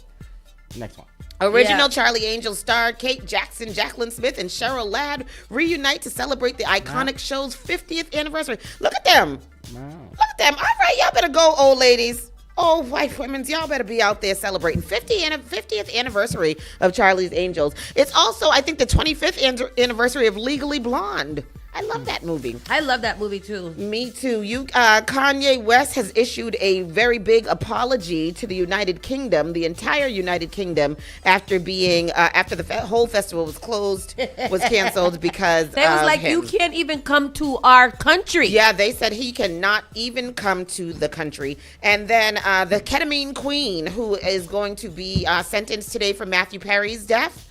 Next one. Original Charlie Angels star Kate Jackson, Jacqueline Smith, and Cheryl Ladd reunite to celebrate the iconic show's 50th anniversary. Look at them. Look at them. All right, y'all better go, old ladies. Oh, white women, y'all better be out there celebrating 50th anniversary of Charlie's Angels. It's also, I think, the 25th anniversary of Legally Blonde. I love that movie. I love that movie too. Me too. Kanye West has issued a very big apology to the United Kingdom, the entire United Kingdom, after being after the whole festival was canceled because they was like, him. You can't even come to our country. Yeah, they said he cannot even come to the country. And then the ketamine queen, who is going to be sentenced today for Matthew Perry's death.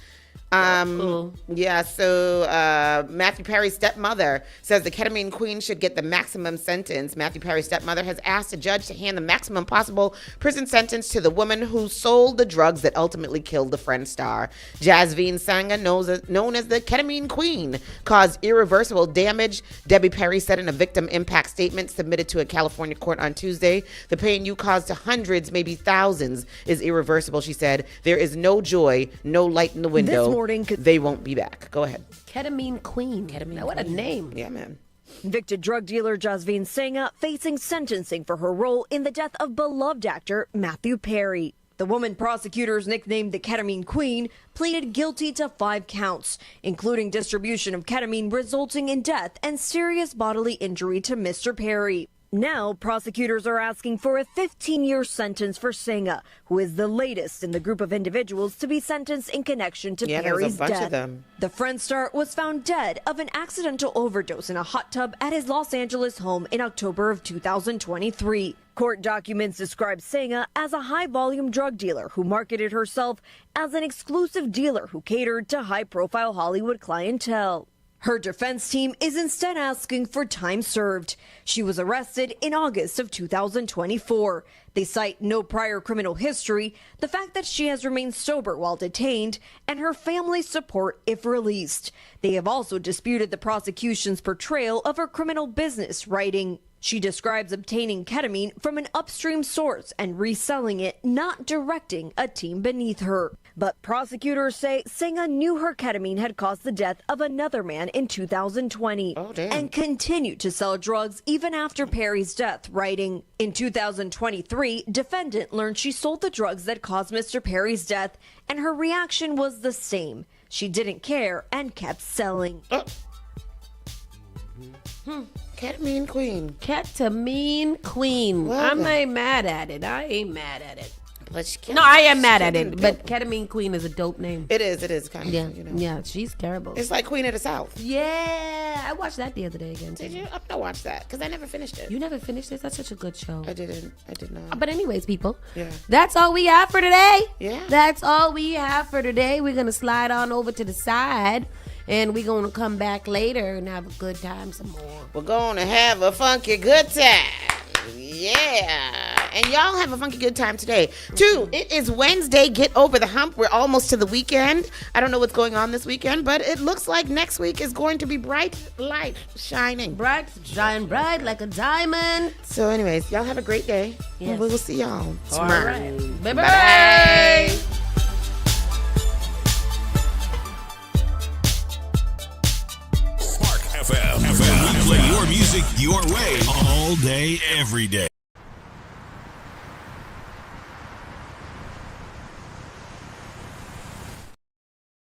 Yeah, so Matthew Perry's stepmother says the ketamine queen should get the maximum sentence. Matthew Perry's stepmother has asked a judge to hand the maximum possible prison sentence to the woman who sold the drugs that ultimately killed the Friends star. Jasveen Sangha, known as the ketamine queen, caused irreversible damage, Debbie Perry said in a victim impact statement submitted to a California court on Tuesday. The pain you caused to hundreds, maybe thousands, is irreversible, she said. There is no joy, no light in the window. This morning, they won't be back. Go ahead. Ketamine queen. Now, what a name. Yeah, man. Convicted drug dealer Jasveen Sangha facing sentencing for her role in the death of beloved actor Matthew Perry. The woman prosecutors nicknamed the ketamine queen pleaded guilty to 5 counts, including distribution of ketamine resulting in death and serious bodily injury to Mr. Perry. Now, prosecutors are asking for a 15-year sentence for Sangha, who is the latest in the group of individuals to be sentenced in connection to Perry's death. Of them. The Friends star was found dead of an accidental overdose in a hot tub at his Los Angeles home in October of 2023. Court documents describe Sangha as a high-volume drug dealer who marketed herself as an exclusive dealer who catered to high-profile Hollywood clientele. Her defense team is instead asking for time served. She was arrested in August of 2024. They cite no prior criminal history, the fact that she has remained sober while detained, and her family's support if released. They have also disputed the prosecution's portrayal of her criminal business, writing, she describes obtaining ketamine from an upstream source and reselling it, not directing a team beneath her. But prosecutors say Sangha knew her ketamine had caused the death of another man in 2020 and continued to sell drugs even after Perry's death, writing, in 2023, defendant learned she sold the drugs that caused Mr. Perry's death, and her reaction was the same. She didn't care and kept selling. Ketamine queen. Ketamine queen. Well, I'm not mad at it. I ain't mad at it. But no, I am mad at it. But ketamine queen is a dope name. It is kind of. Yeah, you know. yeah, she's terrible. It's like Queen of the South. Yeah, I watched that the other day again. Did you? I'm gonna watch that because I never finished it. You never finished it? That's such a good show. I did not. But anyways, people. Yeah. That's all we have for today. Yeah. That's all we have for today. We're gonna slide on over to the side. And we're going to come back later and have a good time some more. We're going to have a funky good time. Yeah. And y'all have a funky good time today. 2, it is Wednesday. Get over the hump. We're almost to the weekend. I don't know what's going on this weekend, but it looks like next week is going to be bright light shining. Bright, shine bright like a diamond. So anyways, y'all have a great day. Yes. And we will see y'all All tomorrow. right. Bye-bye. Bye. FM. We play your music your way all day, every day.